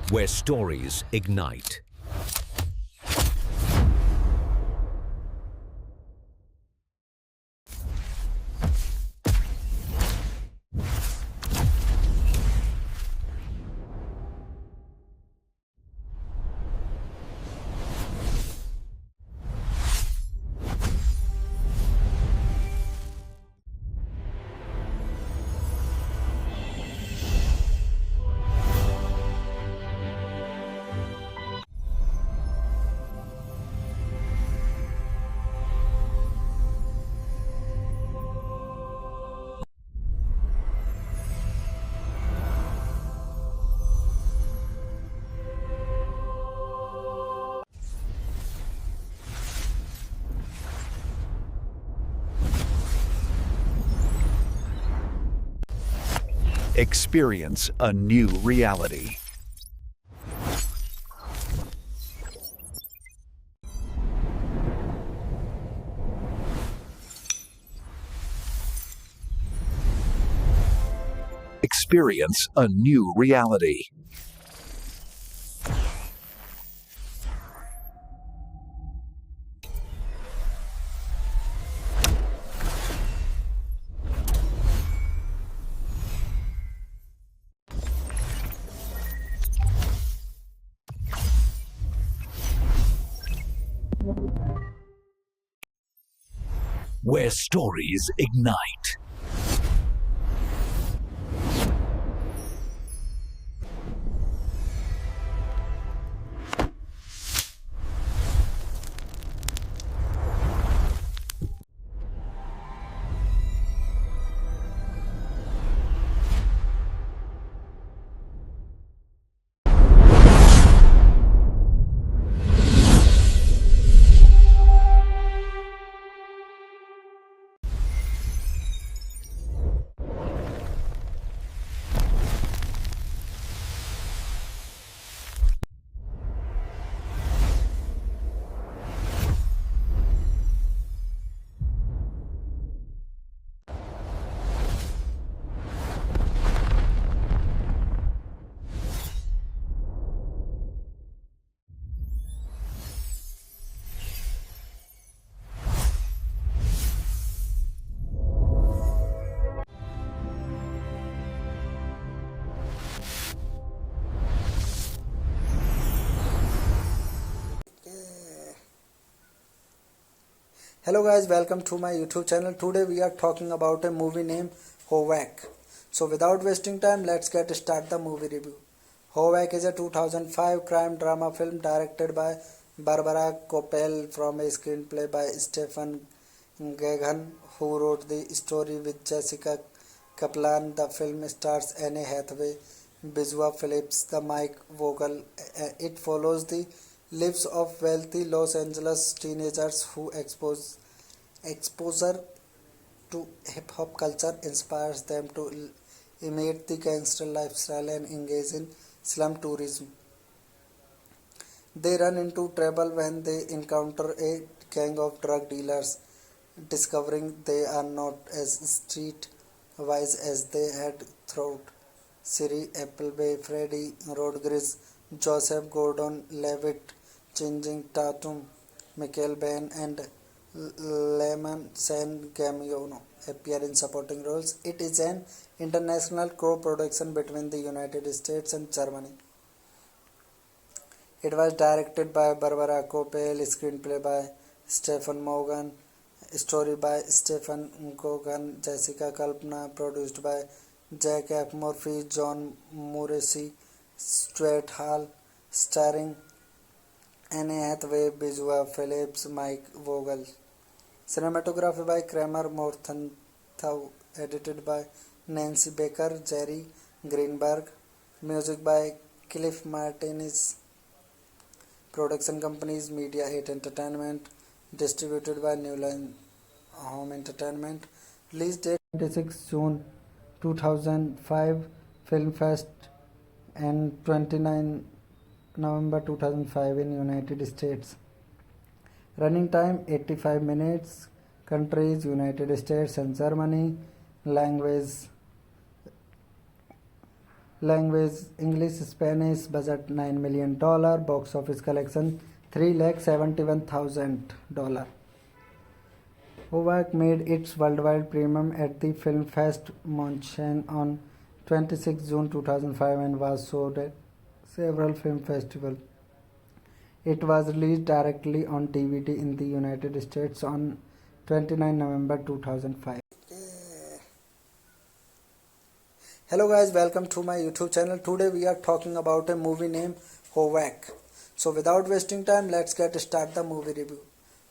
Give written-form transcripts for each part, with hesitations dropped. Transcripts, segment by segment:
where stories ignite. Experience a new reality. Experience a new reality. Where stories ignite. Hello guys, welcome to my YouTube channel. Today we are talking about a movie named Hovak. So without wasting time, let's get start the movie review. Hovak is a 2005 crime drama film directed by Barbara Koppel from a screenplay by Stephen Gagan, who wrote the story with Jessica Kaplan. The film stars Anne Hathaway, Bizua Phillips, the Mike Vogel. It follows the lives of wealthy Los Angeles teenagers who exposure to hip hop culture inspires them to imitate the gangster lifestyle and engage in slum tourism. They run into trouble when they encounter a gang of drug dealers, discovering they are not as street wise as they had thought. Siri Appleby, Freddie Rodriguez, Joseph Gordon Levitt, Changing Tatum, Michael Bain, and Lemon San Gamiano appear in supporting roles. It is an international co-production between the United States and Germany. It was directed by Barbara Koppel, screenplay by Stephen Morgan, story by Stephen Gogan, Jessica Kalpana, produced by Jack F. Murphy, John Morrissey, Stuart Hall, starring Anne Hathaway, Bizua Phillips, Mike Vogel. Cinematography by Kramer Morgenthau, edited by Nancy Baker, Jerry Greenberg. Music by Cliff Martinez. Production companies Media 8 Entertainment, distributed by New Line Home Entertainment. Release date 26 June 2005, Film Fest, and 29 November 2005 in United States. Running time 85 minutes. Countries United States and Germany. Language Language English, Spanish. Budget $9 million. Box office collection $371,000. Howak made its worldwide premiere at the Film Fest München on 26 June 2005 and was showed at several film festivals. It was released directly on DVD in the United States on 29 November 2005. Hello guys, welcome to my YouTube channel. Today we are talking about a movie named Howak. So without wasting time, let's get start the movie review.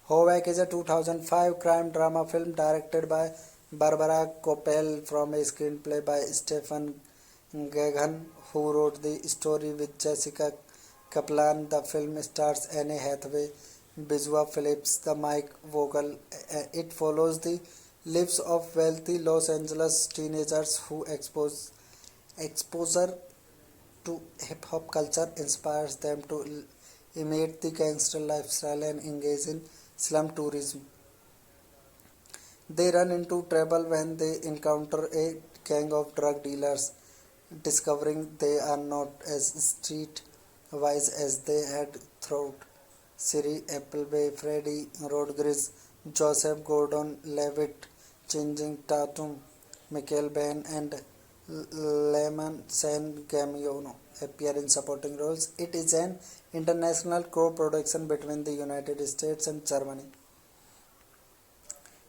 Howak is a 2005 crime drama film directed by Barbara Koppel from a screenplay by Stephen Gaghan, who wrote the story with Jessica Kaplan. The film stars Anne Hathaway, Bizua Phillips, the Mike Vogel. It follows the lives of wealthy Los Angeles teenagers who exposure to hip hop culture inspires them to imitate the gangster lifestyle and engage in slum tourism. They run into trouble when they encounter a gang of drug dealers, discovering they are not as street wise as they had thought. Siri Appleby, Freddie Rodriguez, Joseph Gordon-Levitt, Channing Tatum, Michael Bain, and Lemon San Gamiano appear in supporting roles. It is an international co-production between the United States and Germany.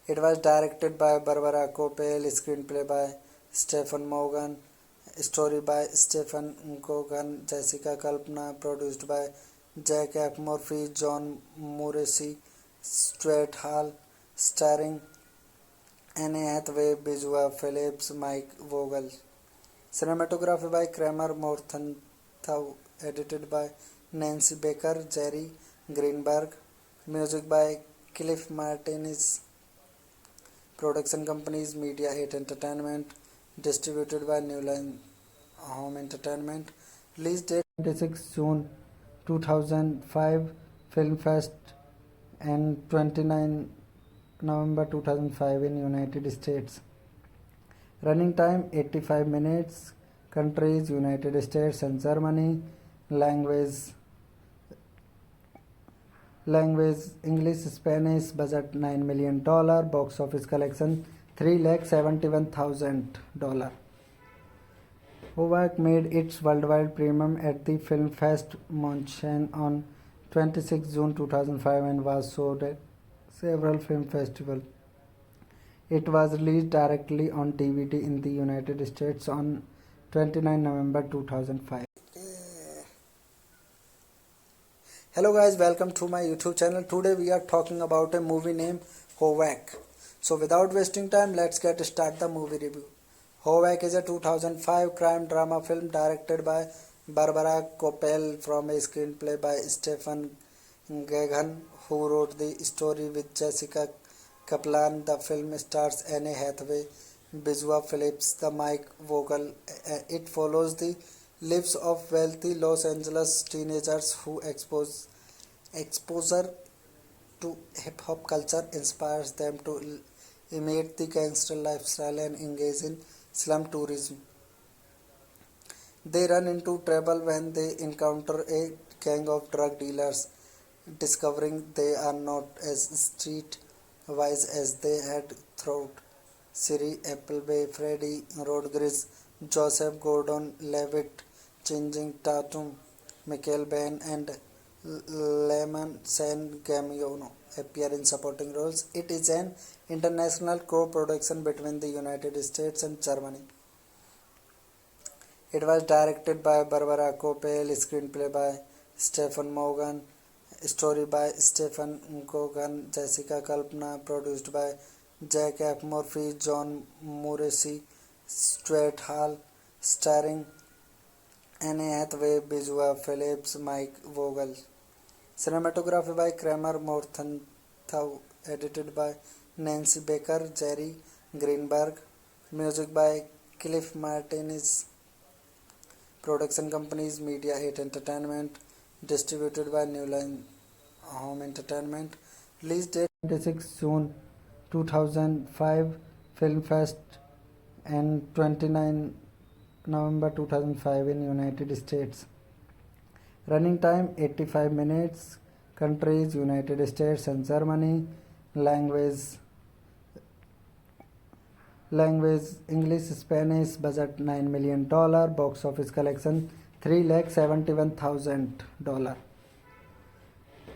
It was directed by Barbara Koppel, screenplay by Stephen Morgan, story by Stephen Gogan, Jessica Kalpana, produced by Jack F. Murphy, John Morrissey, Stuart Hall, starring Anne Hathaway, Bizua Phillips, Mike Vogel. Cinematography by Kramer Morgenthau, edited by Nancy Baker, Jerry Greenberg. Music by Cliff Martinez. Production companies Media 8 Entertainment, distributed by New Line Home Entertainment. Release date 26 June 2005, Film Fest, and 29 November 2005 in United States. Running time 85 minutes. Countries United States and Germany. Language English, Spanish. Budget $9 million. Box office collection $371,000. Howak made its worldwide premiere at the Film Fest München on 26 June 2005 and was showed at several film festivals. It was released directly on DVD in the United States on 29 November 2005. Hello guys, welcome to my YouTube channel. Today we are talking about a movie named Howak. So without wasting time, let's get start the movie review. Howak is a 2005 crime drama film directed by Barbara Koppel from a screenplay by Stephen Gaghan, who wrote the story with Jessica Kaplan. The film stars Anne Hathaway, Bizua Phillips, the Mike Vogel. It follows the lives of wealthy Los Angeles teenagers who exposure to hip hop culture inspires them to imitate the gangster lifestyle and engage in slum tourism. They run into trouble when they encounter a gang of drug dealers, discovering they are not as street wise as they had thought. Siri Appleby, Freddie Rodriguez, Joseph Gordon-Levitt, Channing Tatum, Michael Bain, and Lemon San Gamiano appear in supporting roles. It is an international co-production between the United States and Germany. It was directed by Barbara Koppel, screenplay by Stephen Morgan, story by Stephen Gogan, Jessica Kalpana, produced by Jack F. Murphy, John Morrissey, Stuart Hall, starring Anne Hathaway, Bizua Phillips, Mike Vogel. Cinematography by Kramer Morgenthau, edited by Nancy Baker, Jerry Greenberg. Music by Cliff Martinez. Production companies Media 8 Entertainment, distributed by New Line Home Entertainment. Release date 26 June 2005, Film Fest, and 29 November 2005 in United States. Running time 85 minutes. Countries United States and Germany. Language English Spanish. Budget $9 million. Box office collection $371,000.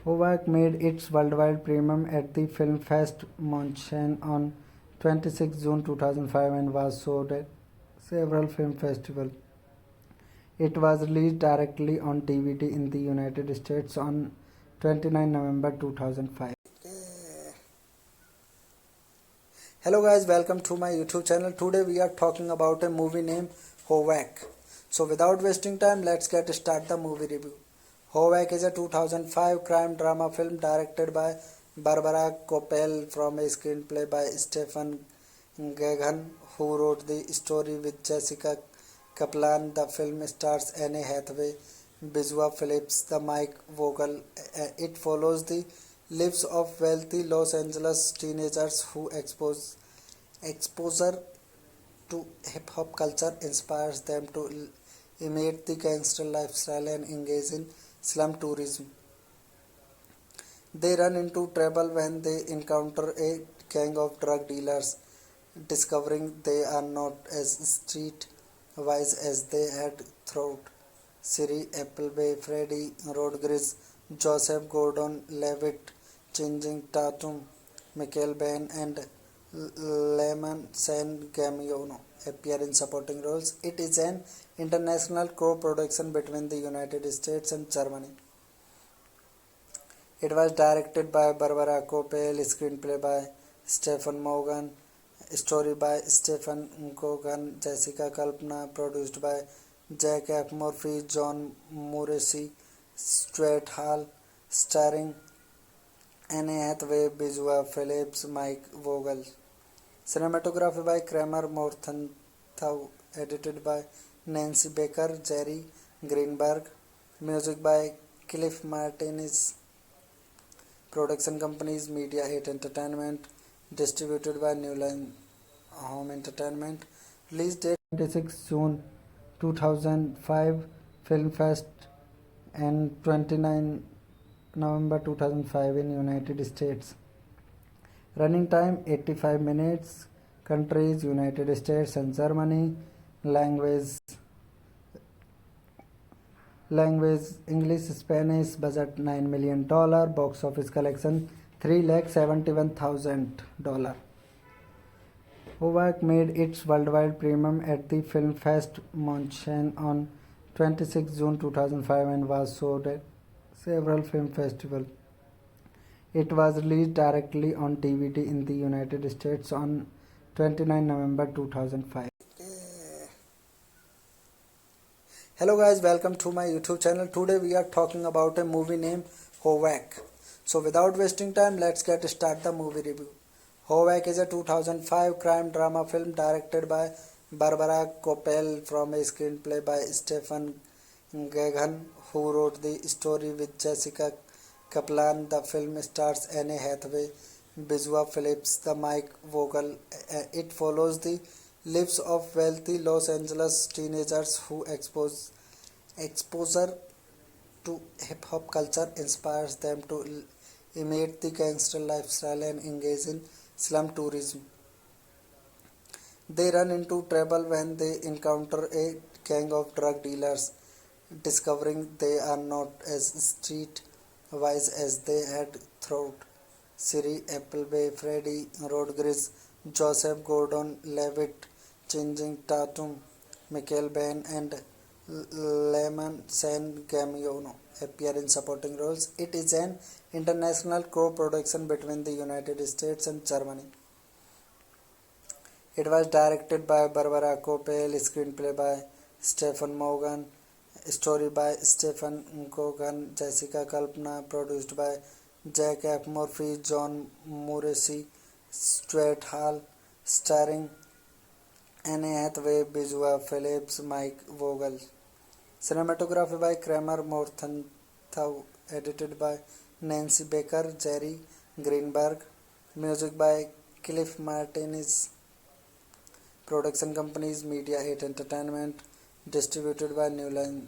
Howak made its worldwide premiere at the Film Fest München on 26 June 2005 and was showed at several film festivals. It was released directly on DVD in the United States on 29 November 2005. Hello guys, welcome to my YouTube channel. Today we are talking about a movie named Howak. So without wasting time, let's get start the movie review. Howak is a 2005 crime drama film directed by Barbara Koppel from a screenplay by Stephen Gaghan, who wrote the story with Jessica Kaplan. The film stars Anne Hathaway, Bizua Phillips, the Mike Vogel. It follows the lives of wealthy Los Angeles teenagers who exposure to hip hop culture inspires them to imitate the gangster lifestyle and engage in slum tourism. They run into trouble when they encounter a gang of drug dealers, discovering they are not as street wise as they had thought. Siri Appleby, Freddie Rodriguez, Joseph Gordon-Levitt, Channing Tatum, Michael Bain, and Lemon San Gamiano appear in supporting roles. It is an international co-production between the United States and Germany. It was directed by Barbara Koppel, screenplay by Stephen Morgan, story by Stephen Gogan, Jessica Kalpana, produced by Jack F. Murphy, John Morrissey, Stuart Hall, starring Anne Hathaway, Bizua Phillips, Mike Vogel. Cinematography by Kramer Morgenthau, edited by Nancy Baker, Jerry Greenberg. Music by Cliff Martinez. Production companies Media 8 Entertainment, distributed by New Line Home Entertainment. Release date 26 June 2005, Film Fest, and 29 November 2005 in United States. Running time 85 minutes. Countries United States and Germany. Language English Spanish. Budget $9 million. Box office collection $371,000. Howak made its worldwide premiere at the Film Fest München on 26 June 2005 and was showed at several film festivals. It was released directly on DVD in the United States on 29 November 2005. Hello guys, welcome to my YouTube channel. Today we are talking about a movie named Howak. So without wasting time, let's get start the movie review. Howak is a 2005 crime drama film directed by Barbara Koppel from a screenplay by Stephen Gaghan, who wrote the story with Jessica Kaplan. The film stars Anne Hathaway, Bizua Phillips, the Mike Vogel. It follows the lives of wealthy Los Angeles teenagers who exposure to hip hop culture inspires them to imitate the gangster lifestyle and engage in slum tourism. They run into trouble when they encounter a gang of drug dealers, discovering they are not as street wise as they had thought. Siri Appleby, Freddie Rodriguez, Joseph Gordon-Levitt, Channing Tatum, Michael Bain, and Lemon San Gamiano appear in supporting roles. It is an international co-production between the United States and Germany. It was directed by Barbara Koppel, screenplay by Stephen Morgan, story by Stephen Gogan, Jessica Kalpana, produced by Jack F. Murphy, John Morrissey, Stuart Hall, starring Anne Hathaway, Bizua Phillips, Mike Vogel. Cinematography by Kramer Morgenthau, edited by Nancy Baker, Jerry Greenberg. Music by Cliff Martinez. Production companies Media 8 Entertainment, distributed by New Line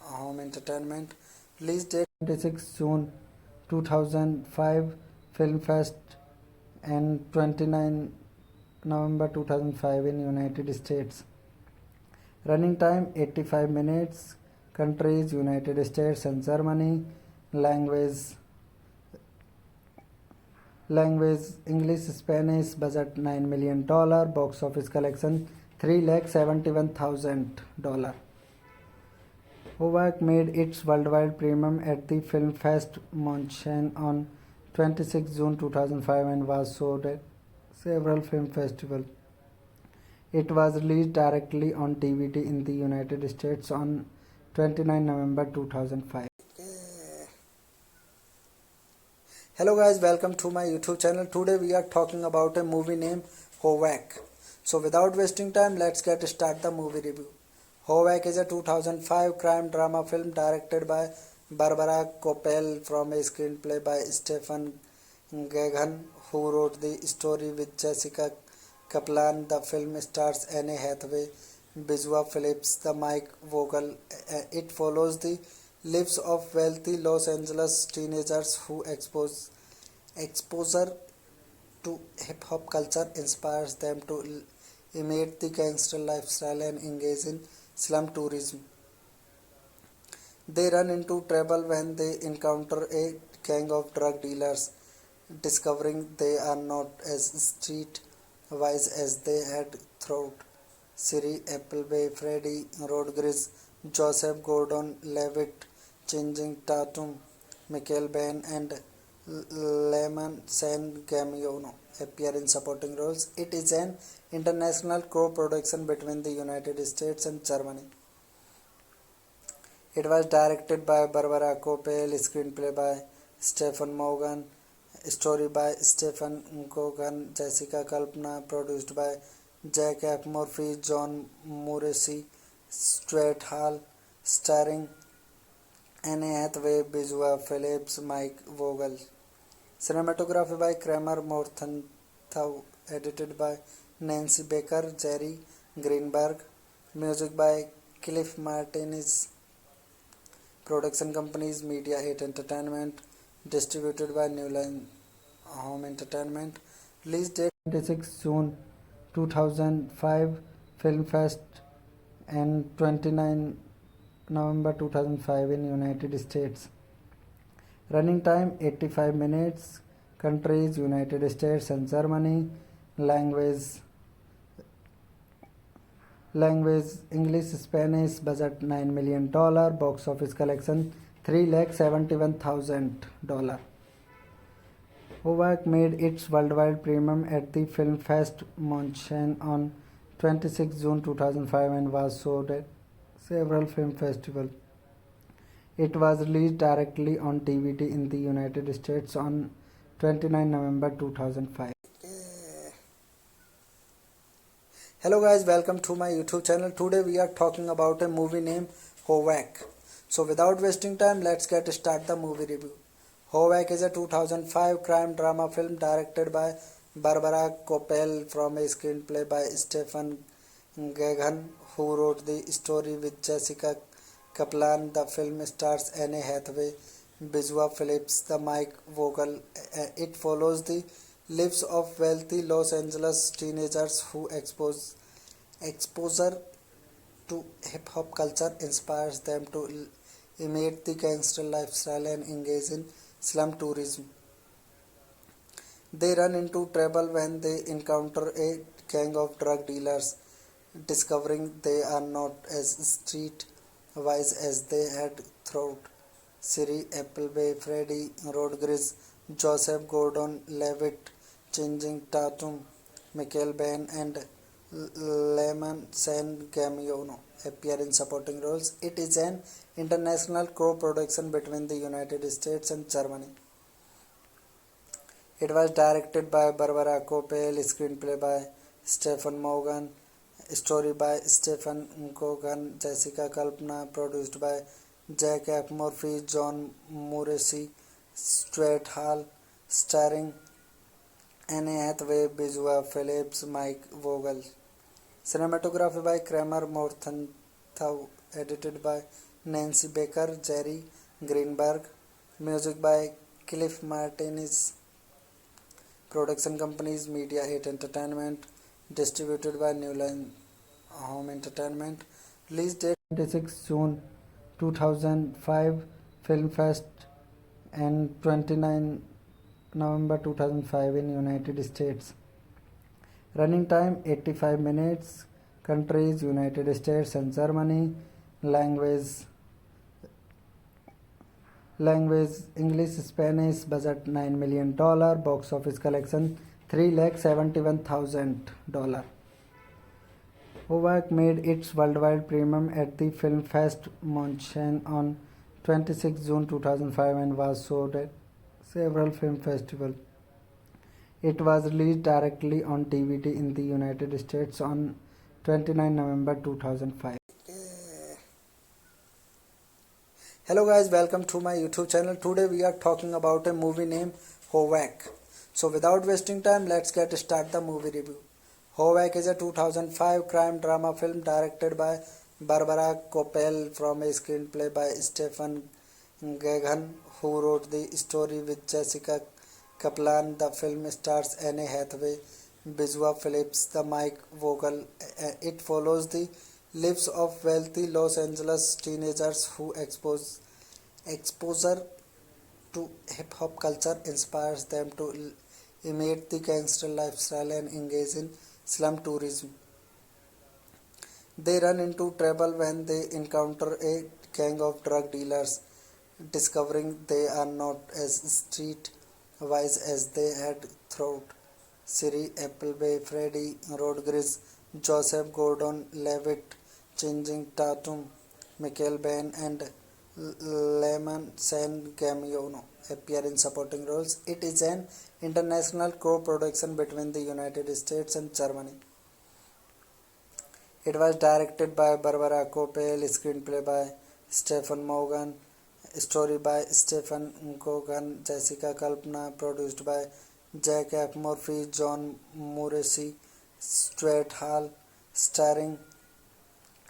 Home Entertainment. Release date 26 June 2005, Film Fest, and 29 November 2005 in United States. Running time 85 minutes. Countries United States and Germany. Language English, Spanish. Budget $9 million. Box office collection $371,000. Howak made its worldwide premiere at the Film Fest München on 26 June 2005 and was showed at several film festivals. It was released directly on DVD in the United States on 29 November 2005. Hello guys, welcome to my YouTube channel. Today we are talking about a movie named Howak. So without wasting time, let's get start the movie review. Howak is a 2005 crime drama film directed by Barbara Koppel from a screenplay by Stephen Gaghan, who wrote the story with Jessica Kaplan. The film stars Anne Hathaway, Bizua Phillips, the Mike Vogel. It follows the lives of wealthy Los Angeles teenagers who exposure to hip hop culture inspires them to imitate the gangster lifestyle and engage in slum tourism. They run into trouble when they encounter a gang of drug dealers, discovering they are not as street wise as they had thought. Siri Appleby, Freddie Rodriguez, Joseph Gordon-Levitt, Channing Tatum, Michael Bain, and Lemon San Gamiano appear in supporting roles. It is an international co-production between the United States and Germany. It was directed by Barbara Koppel, screenplay by Stephen Morgan, story by Stephen Gogan, Jessica Kalpana, produced by Jack F. Murphy, John Morrissey, Stuart Hall, starring Anne Hathaway, Bizua Phillips, Mike Vogel. Cinematography by Kramer Morgenthau, edited by Nancy Baker, Jerry Greenberg. Music by Cliff Martinez. Production companies Media 8 Entertainment, distributed by New Line Home Entertainment. Release date 26 June 2005, Film Fest, and 29 November 2005 in United States. Running time 85 minutes. Countries United States and Germany. Language English, Spanish. Budget $9 million. Box office collection $371,000. Howak made its worldwide premiere at the Film Fest München on 26 June 2005 and was showed at several film festivals. It was released directly on DVD in the United States on 29 November 2005. Hello guys, welcome to my YouTube channel. Today we are talking about a movie named Howak. So without wasting time, let's get start the movie review. Howak is a 2005 crime drama film directed by Barbara Koppel from a screenplay by Stephen Gaghan, who wrote the story with Jessica Kaplan. The film stars Anne Hathaway, Bizua Phillips, the Mike Vogel. It follows the lives of wealthy Los Angeles teenagers who exposure to hip hop culture inspires them to imitate the gangster lifestyle and engage in slum tourism. They run into trouble when they encounter a gang of drug dealers, discovering they are not as street wise as they had thought. Siri Appleby, Freddie Rodriguez, Joseph Gordon-Levitt, Channing Tatum, Michael Bain, and Lemon San Gamiano appear in supporting roles. It is an international co-production between the United States and Germany. It was directed by Barbara Koppel, screenplay by Stephen Morgan, story by Stephen Gogan, Jessica Kalpana, produced by Jack F. Murphy, John Morrissey, Stuart Hall, starring Anne Hathaway, Bizua Phillips, Mike Vogel. Cinematography by Kramer Morgenthau, Thau, edited by Nancy Baker, Jerry Greenberg, music by Cliff Martinez, production companies Media 8 Entertainment, distributed by New Line Home Entertainment, release date 26 June 2005, Film Fest, and 29 November 2005 in United States. Running time 85 minutes. Countries United States and Germany. Language English, Spanish. Budget $9 million. Box office collection $371,000. Howak made its worldwide premiere at the Film Fest München on 26 June 2005 and was showed at several film festivals. It was released directly on DVD in the United States on 29 November 2005. Hello guys, welcome to my YouTube channel. Today we are talking about a movie named Howak. So without wasting time, let's get start the movie review. Howak is a 2005 crime drama film directed by Barbara Koppel from a screenplay by Stephen Gaghan, who wrote the story with Jessica Kaplan. The film stars Anne Hathaway, Bizua Phillips, the Mike Vogel. It follows the lives of wealthy Los Angeles teenagers who exposure to hip-hop culture inspires them to imitate the gangster lifestyle and engage in slum tourism. They run into trouble when they encounter a gang of drug dealers, discovering they are not as street-wise as they had thought. Siri Appleby, Freddie Rodriguez, Joseph Gordon-Levitt, Channing Tatum, Michael Biehn, and Lemon San Gamiano appear in supporting roles. It is an international co-production between the United States and Germany. It was directed by Barbara Koppel, screenplay by Stephen Morgan, story by Stephen Gaghan, Jessica Kalpana, produced by Jack F. Murphy, John Morrissey, Stuart Hall, starring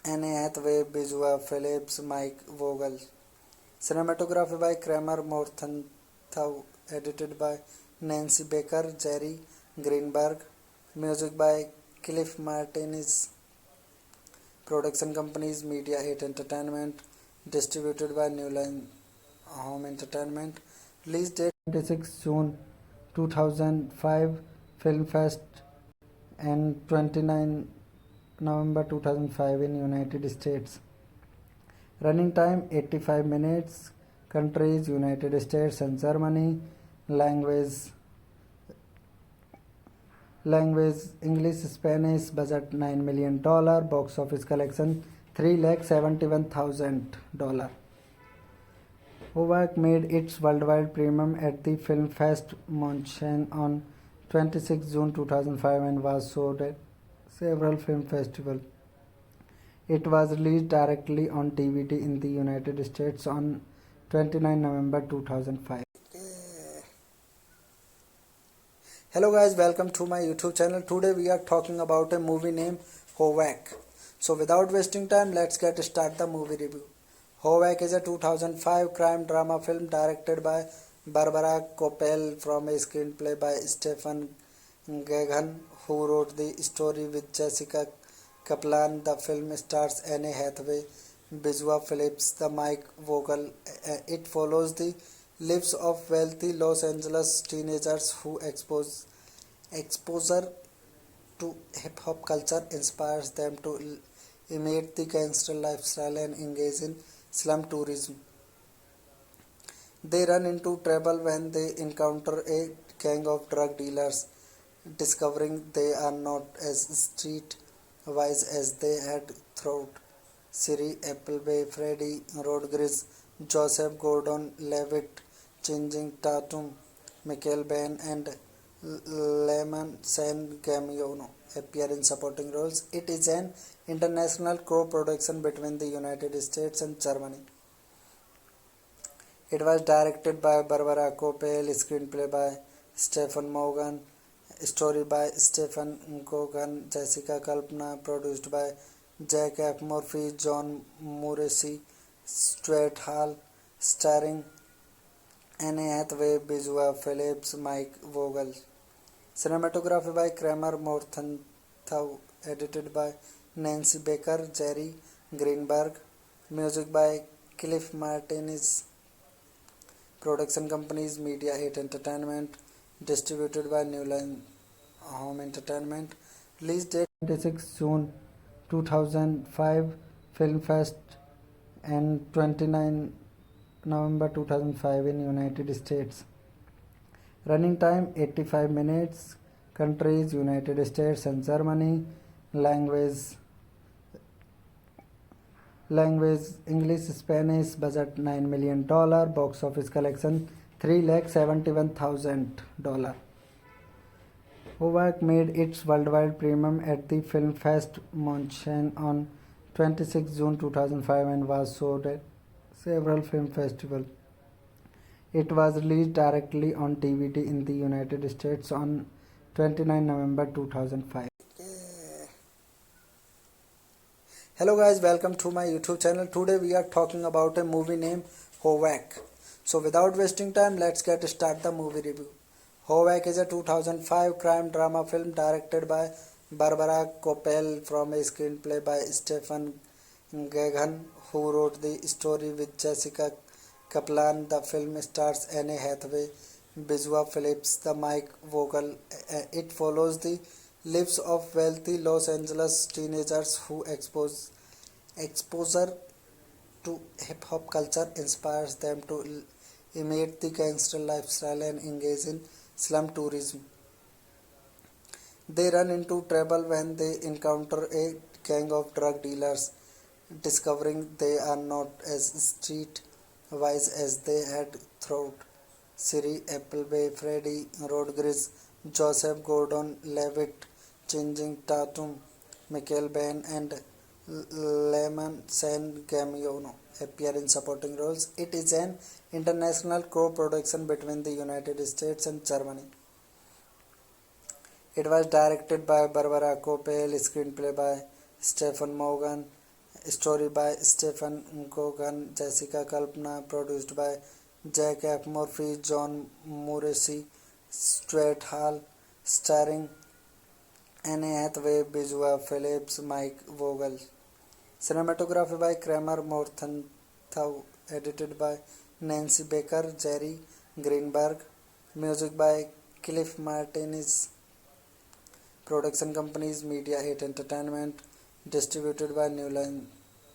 Anne Hathaway, Bizua Phillips, Mike Vogel. Cinematography by Kramer Morgenthau, edited by Nancy Baker, Jerry Greenberg, music by Cliff Martinez, production companies Media 8 Entertainment, distributed by New Line Home Entertainment, release date 26 June 2005, Film Fest, and 29 November 2005 in United States. Running time 85 minutes. Countries United States and Germany. Language English, Spanish. Budget $9 million. Box office collection $371,000. Howak made its worldwide premiere at the Film Fest München on 26 June 2005 and was showed at several film festivals. It was released directly on DVD in the United States on 29 November 2005. Hello guys, welcome to my YouTube channel. Today we are talking about a movie named Howak. So without wasting time, let's get start the movie review. Howak is a 2005 crime drama film directed by Barbara Koppel from a screenplay by Stephen Gaghan, who wrote the story with Jessica Kaplan. The film stars Anne Hathaway, Bizua Phillips, the Mike Vogel. It follows the lives of wealthy Los Angeles teenagers who exposure to hip-hop culture inspires them to imitate the gangster lifestyle and engage in slum tourism. They run into trouble when they encounter a gang of drug dealers, discovering they are not as street-wise as they had thought. Siri Appleby, Freddie Rodriguez, Joseph Gordon-Levitt, Channing Tatum, Michael Biehn, and Lemon San Gamiano appear in supporting roles. It is an international co-production between the United States and Germany. It was directed by Barbara Koppel, screenplay by Stephen Morgan, story by Stephen Gaghan, Jessica Kalpana, produced by Jack F. Murphy, John Morrissey, Stuart Hall, starring Anne Hathaway, Bizua Phillips, Mike Vogel. Cinematography by Kramer Morgenthau, edited by Nancy Baker, Jerry Greenberg. Music by Cliff Martinez. Production companies Media 8 Entertainment, distributed by New Line Home Entertainment. Release date 26 June 2005, Film Fest, and 29 November 2005 in United States. Running time 85 minutes. Countries United States and Germany. Language English, Spanish. Budget $9 million. Box office collection $371,000. Howak made its worldwide premiere at the Film Fest München on 26 June 2005 and was showed at several film festivals. It was released directly on DVD in the United States on 29 November 2005. Hello guys, welcome to my YouTube channel. Today we are talking about a movie named Howak. So without wasting time, let's get start the movie review. Howak is a 2005 crime drama film directed by Barbara Koppel from a screenplay by Stephen Gaghan, who wrote the story with Jessica Kaplan. The film stars Anne Hathaway, Bizua Phillips, the Mike Vogel. It follows the lives of wealthy Los Angeles teenagers who exposure to hip hop culture inspires them to imitate the gangster lifestyle and engage in slum tourism. They run into trouble when they encounter a gang of drug dealers, discovering they are not as street wise as they had thought. Siri Appleby, Freddie Rodriguez, Joseph Gordon-Levitt, Channing Tatum, Michael Bain, and Lemon San Gamiano appear in supporting roles. It is an international co-production between the United States and Germany. It was directed by Barbara Koppel, screenplay by Stephen Morgan, story by Stephen Gogan, Jessica Kalpana, produced by Jack F. Murphy, John Morrissey, Stuart Hall, starring Anne Hathaway, Bizua Phillips, Mike Vogel. Cinematography by Kramer Morgenthau, edited by Nancy Baker, Jerry Greenberg. Music by Cliff Martinez. Production companies Media 8 Entertainment, distributed by New Line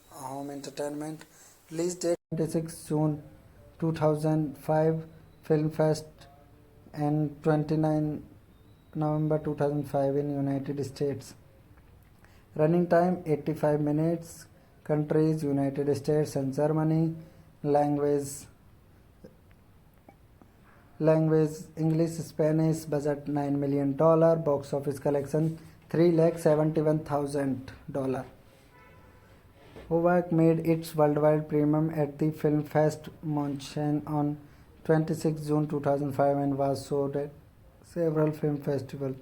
Home Entertainment. Release date 26 June 2005, Film Fest, and 29 November 2005 in United States. Running time 85 minutes. Countries United States and Germany. Language English, Spanish. Budget $9 million. Box office collection $371,000. Howak made its worldwide premiere at the Film Fest München on 26 June 2005 and was showed at several film festivals.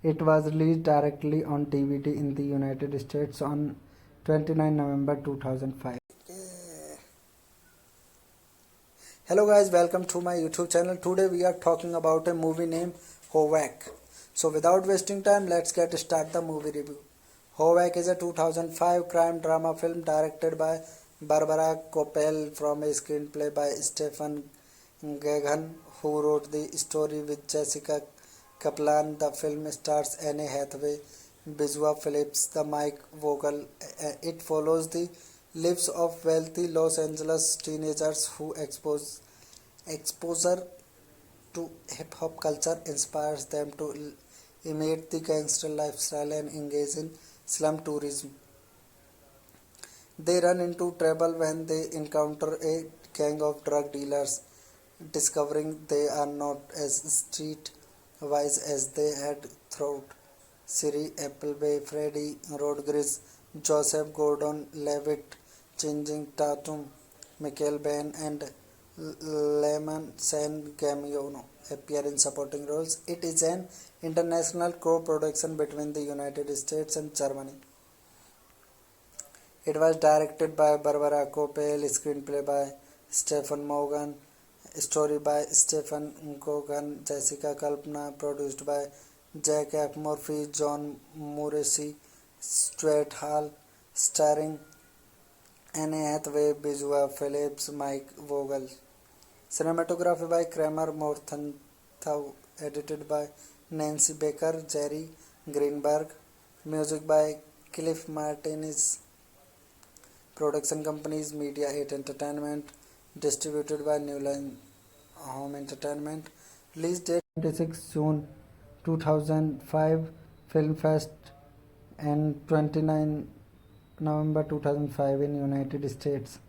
It was released directly on DVD in the United States on 29 November 2005. Hello guys, welcome to my YouTube channel. Today we are talking about a movie named Howak. So without wasting time, let's get start the movie review. Howak is a 2005 crime drama film directed by Barbara Koppel from a screenplay by Stephen Gaghan, who wrote the story with Jessica Kaplan. The film stars Anne Hathaway, Bizua Phillips, the Mike Vogel. It follows the lives of wealthy Los Angeles teenagers who exposure to hip hop culture inspires them to imitate the gangster lifestyle and engage in slum tourism. They run into trouble when they encounter a gang of drug dealers, discovering they are not as street wise as they had thought. Siri Appleby, Freddie Rodriguez, Joseph Gordon-Levitt, Channing Tatum, Michael Bain, and Lemon San Gamiano appear in supporting roles. It is an international co-production between the United States and Germany. It was directed by Barbara Kopel, screenplay by Stephen Morgan, story by Stephen Gogan, Jessica Kalpana, produced by Jack F. Murphy, John Morrissey, Stuart Hall, starring Anne Hathaway, Bijua Phillips, Mike Vogel. Cinematography by Kramer Morgenthau, edited by Nancy Baker, Jerry Greenberg. Music by Cliff Martinez. Production companies Media 8 Entertainment, distributed by New Line Home Entertainment. Release date 26 June 2005, Film Fest, and 29 November 2005 in United States.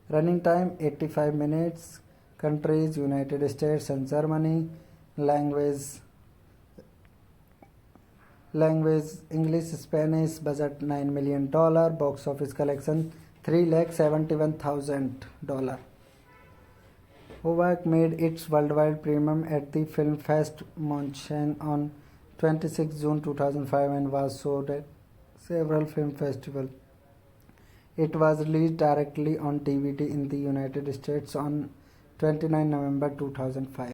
Running time 85 minutes. Countries United States and Germany. Language English, Spanish. Budget $9 million. Box office collection $371,000. Howak made its worldwide premiere at the Film Fest München on 26 June 2005 and was showed at several film festivals. It was released directly on DVD in the United States on 29 November 2005.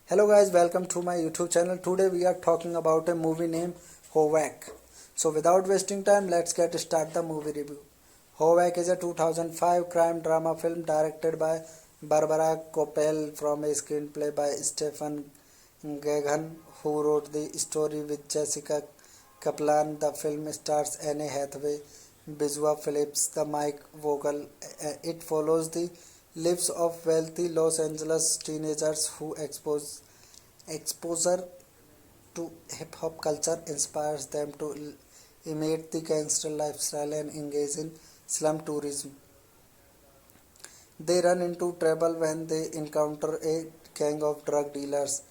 Hello guys, welcome to my YouTube channel. Today we are talking about a movie named Howak. So without wasting time, let's get start the movie review. Howak is a 2005 crime drama film directed by Barbara Kopel from a screenplay by Stephen Gagan, who wrote the story with Jessica Kaplan. The film stars Anne Hathaway, Bijua Phillips, the Mike Vogel. It follows the lives of wealthy Los Angeles teenagers who exposure to hip hop culture inspires them to imitate the gangster lifestyle and engage in slum tourism. They run into trouble when they encounter a gang of drug dealers,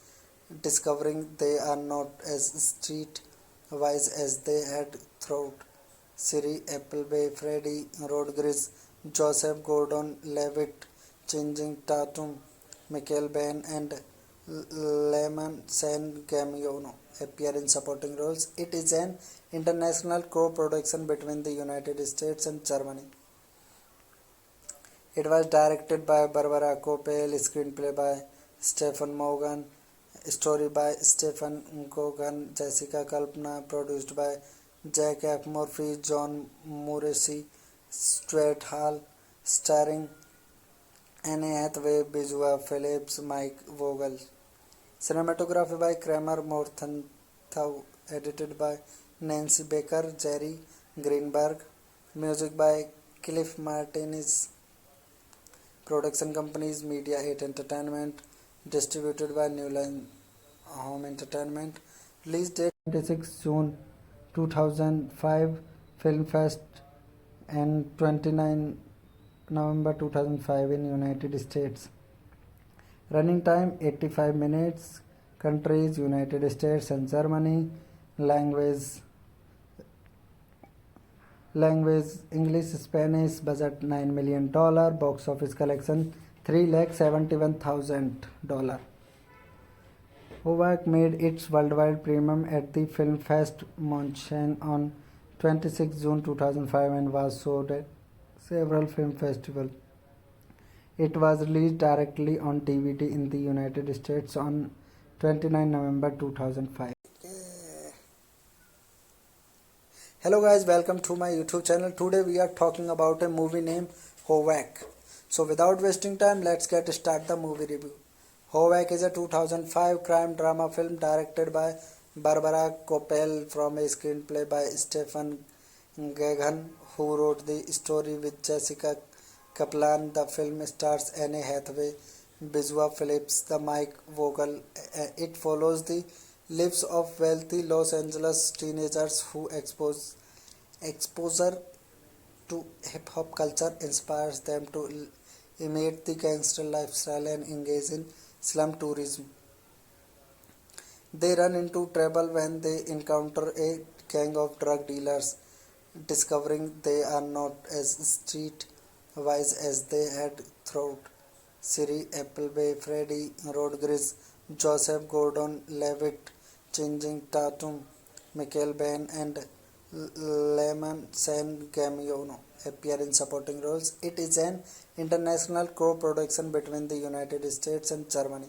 discovering they are not as street wise as they had thought. Siri Appleby, Freddie Rodriguez, Joseph Gordon-Levitt, Channing Tatum, Michael Bain, and Lemon San Gamiano appear in supporting roles. It is an international co-production between the United States and Germany. It was directed by Barbara Kopel, screenplay by Stephen Morgan, story by Stephen Gogan, Jessica Kalpana, produced by Jack F. Murphy, John Morrissey, Stuart Hall, starring Anne Hathaway, Bijua Phillips, Mike Vogel. Cinematography by Kramer Morgenthau, edited by Nancy Baker, Jerry Greenberg. Music by Cliff Martinez. Production companies Media 8 Entertainment, distributed by New Line Home Entertainment. Release date 26 June 2005, Film Fest, and 29 November 2005 in United States. Running time 85 minutes. Countries United States and Germany. Language English, Spanish. Budget $9 million. Box office collection $371,000. Howak made its worldwide premiere at the Film Fest München on 26 June 2005 and was showed at several film festivals. It was released directly on DVD in the United States on 29 November 2005. Hello guys, welcome to my YouTube channel. Today we are talking about a movie named Howak. So without wasting time, let's get start the movie review. Howak is a 2005 crime drama film directed by Barbara Kopel from a screenplay by Stephen Gagan, who wrote the story with Jessica Kaplan. The film stars Anne Hathaway, Bijua Phillips, the Mike Vogel. It follows the lives of wealthy Los Angeles teenagers who exposure to hip hop culture inspires them to imitate the gangster lifestyle and engage in slum tourism. They run into trouble when they encounter a gang of drug dealers, discovering they are not as street wise as they had thought. Siri Appleby, Freddie Rodriguez, Joseph Gordon-Levitt, Channing Tatum, Michael Bain and Lemon San Gamiano appear in supporting roles. It is an international co-production between the United States and Germany.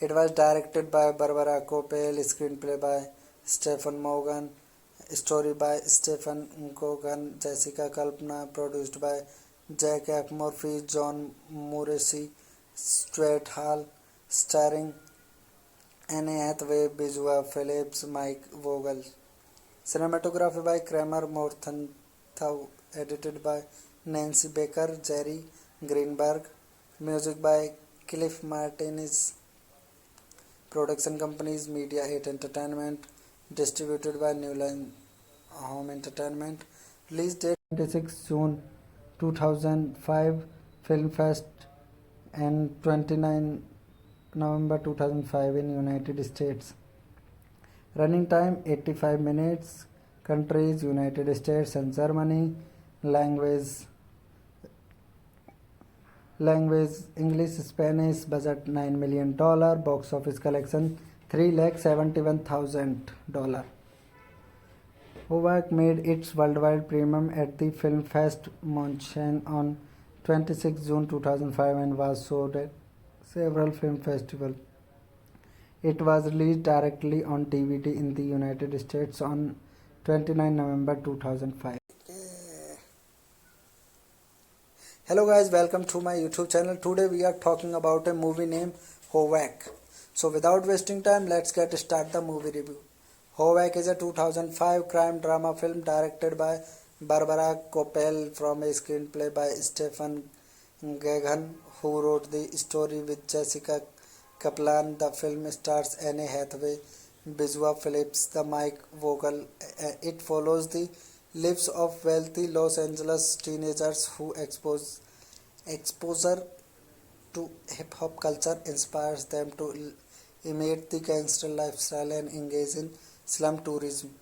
It was directed by Barbara Koppel, screenplay by Stephen Morgan, story by Stephen Cogan, Jessica Kalpana, produced by Jack F. Murphy, John Morrissey, Stuart Hall, starring Anne Hathaway, Bijua Phillips, Mike Vogel. Cinematography by Kramer Morgenthau, edited by Nancy Baker, Jerry Greenberg. Music by Cliff Martinez. Production companies Media 8 Entertainment, distributed by New Line Home Entertainment. Release date 26 June 2005, Film Fest, and 29 November 2005 in United States. Running time 85 minutes. Countries United States and Germany. Language English, Spanish. Budget $9 million. Box office collection $371,000. Howak made its worldwide premiere at the Film Fest München on 26 June 2005 and was showed at several film festivals. It was released directly on DVD in the United States on 29 November 2005. Hello guys, welcome to my YouTube channel. Today we are talking about a movie named Howak. So without wasting time, let's get start the movie review. Howak is a 2005 crime drama film directed by Barbara Koppel from a screenplay by Stephen Gagan, who wrote the story with Jessica Kaplan. The film stars Anne Hathaway, Bijua Phillips, the Mike Vogel. It follows the lives of wealthy Los Angeles teenagers who exposure to hip-hop culture inspires them to imitate the gangster lifestyle and engage in slum tourism.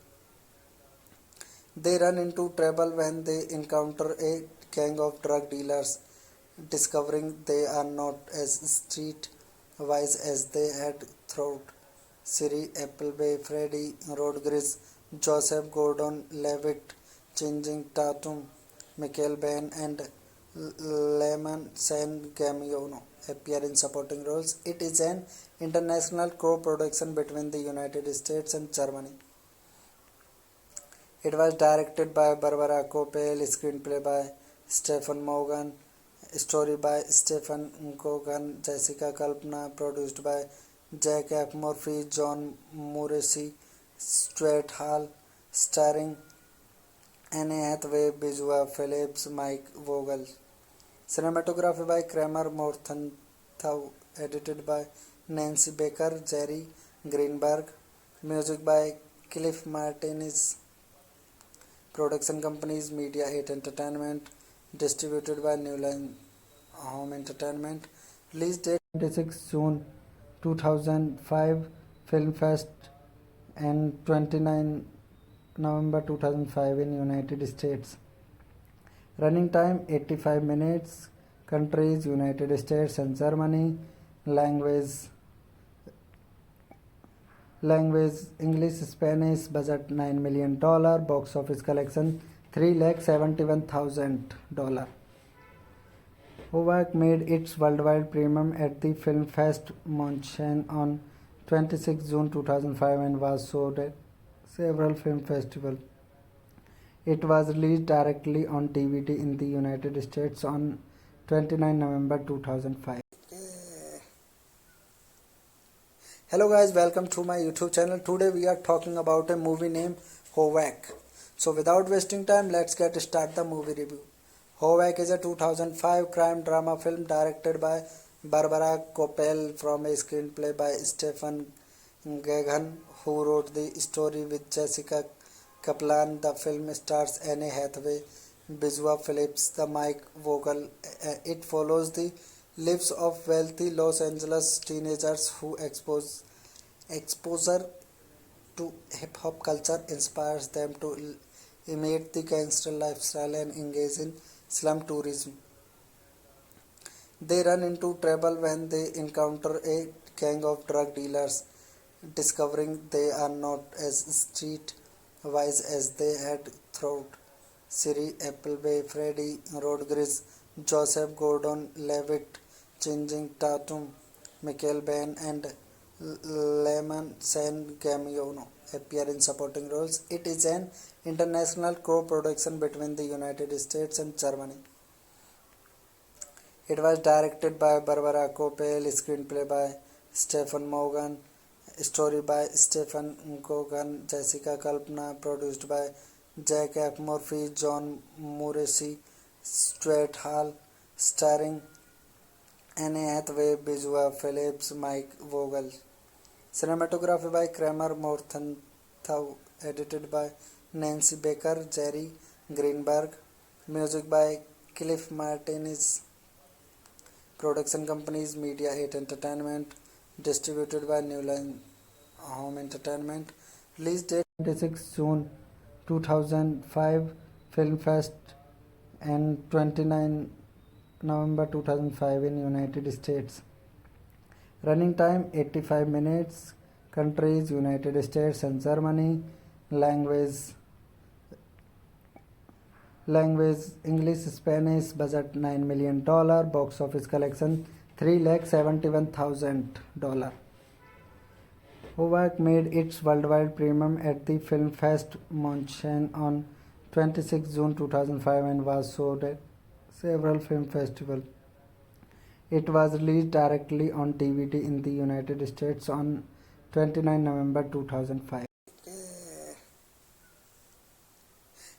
They run into trouble when they encounter a gang of drug dealers, discovering they are not as street-wise as they had thought. Siri Appleby, Freddie Rodriguez, Joseph Gordon-Levitt, Channing Tatum, Michael Bain, and Lemon San Gamiano appear in supporting roles. It is an international co-production between the United States and Germany. It was directed by Barbara Koppel, screenplay by Stephen Morgan, story by Stephen Cogan, Jessica Kalpana, produced by Jack F. Murphy, John Morrissey, Stuart Hall, starring Anne Hathaway, Bijua Phillips, Mike Vogel. Cinematography by Kramer Morgenthau, edited by Nancy Baker, Jerry Greenberg. Music by Cliff Martinez. Production companies Media 8 Entertainment, distributed by New Line Home Entertainment. Release date 26 June 2005, Film Fest, and 29 November 2005 in United States. Running time 85 minutes. Countries United States and Germany. Language English, Spanish. Budget $9 million. Box office collection $371,000. Howak made its worldwide premiere at the Film Fest München on 26 June 2005 and was showed at several film festivals. It was released directly on DVD in the United States on 29 November 2005. Hello guys, welcome to my YouTube channel. Today we are talking about a movie named Howak. So without wasting time, let's get start the movie review. Howak is a 2005 crime drama film directed by Barbara Koppel from a screenplay by Stephen Gagan, who wrote the story with Jessica Kaplan. The film stars Anne Hathaway, Bijua Phillips, the Mike Vogel. It follows the lives of wealthy Los Angeles teenagers who exposure to hip-hop culture inspires them to imitate the gangster lifestyle and engage in slum tourism. They run into trouble when they encounter a gang of drug dealers, discovering they are not as street-wise as they had thought. Siri Appleby, Freddie Rodriguez, Joseph Gordon-Levitt, Channing Tatum, Michael Bain, and Lemon San Gamiano appear in supporting roles. It is an international co-production between the United States and Germany. It was directed by Barbara Kopel, screenplay by Stephen Morgan, story by Stephen Gogan, Jessica Kalpana, produced by Jack F. Murphy, John Morrissey, Stuart Hall, starring Anne Hathaway, Bijua Phillips, Mike Vogel. Cinematography by Kramer Morgenthau, edited by Nancy Baker, Jerry Greenberg. Music by Cliff Martinez. Production companies Media 8 Entertainment, distributed by New Line Home Entertainment. Release date 26 June 2005, Film Fest, and 29 November 2005 in United States. Running time 85 minutes. Countries United States and Germany. Language English, Spanish. Budget $9 million. Box office collection $371,000. Howak made its worldwide premiere at the Film Fest München on 26 June 2005 and was showed at several film festivals. It was released directly on DVD in the United States on 29 November 2005.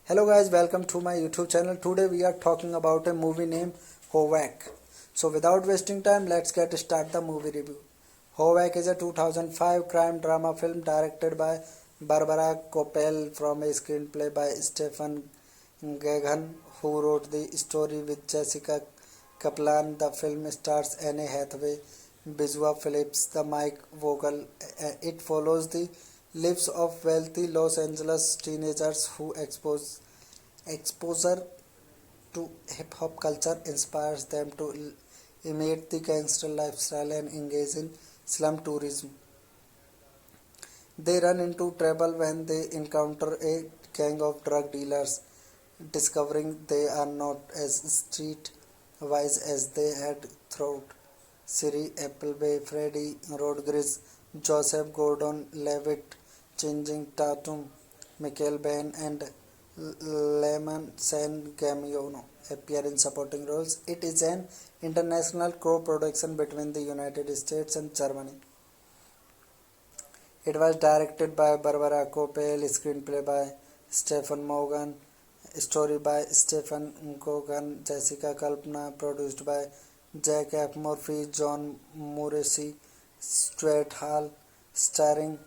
Hello guys, welcome to my YouTube channel. Today we are talking about a movie named Howak. So without wasting time, let's get start the movie review. Howak is a 2005 crime drama film directed by Barbara Kopel from a screenplay by Stephen Gaghan, who wrote the story with Jessica Kaplan. The film stars Anne Hathaway, Bijua Phillips, the Mike Vogel. It follows the lives of wealthy Los Angeles teenagers who exposure to hip-hop culture inspires them to imitate the gangster lifestyle and engage in slum tourism. They run into trouble when they encounter a gang of drug dealers, discovering they are not as street-wise as they had thought. Siri Appleby, Freddie Rodriguez, Joseph Gordon-Levitt, Channing Tatum, Michael Bain, and Lemon San Gamiano appear in supporting roles. It is an international co-production between the United States and Germany. It was directed by Barbara Kopel, screenplay by Stephen Morgan, story by Stephen Gogan, Jessica Kalpana, produced by Jack F. Murphy, John Morrissey, Stuart Hall, starring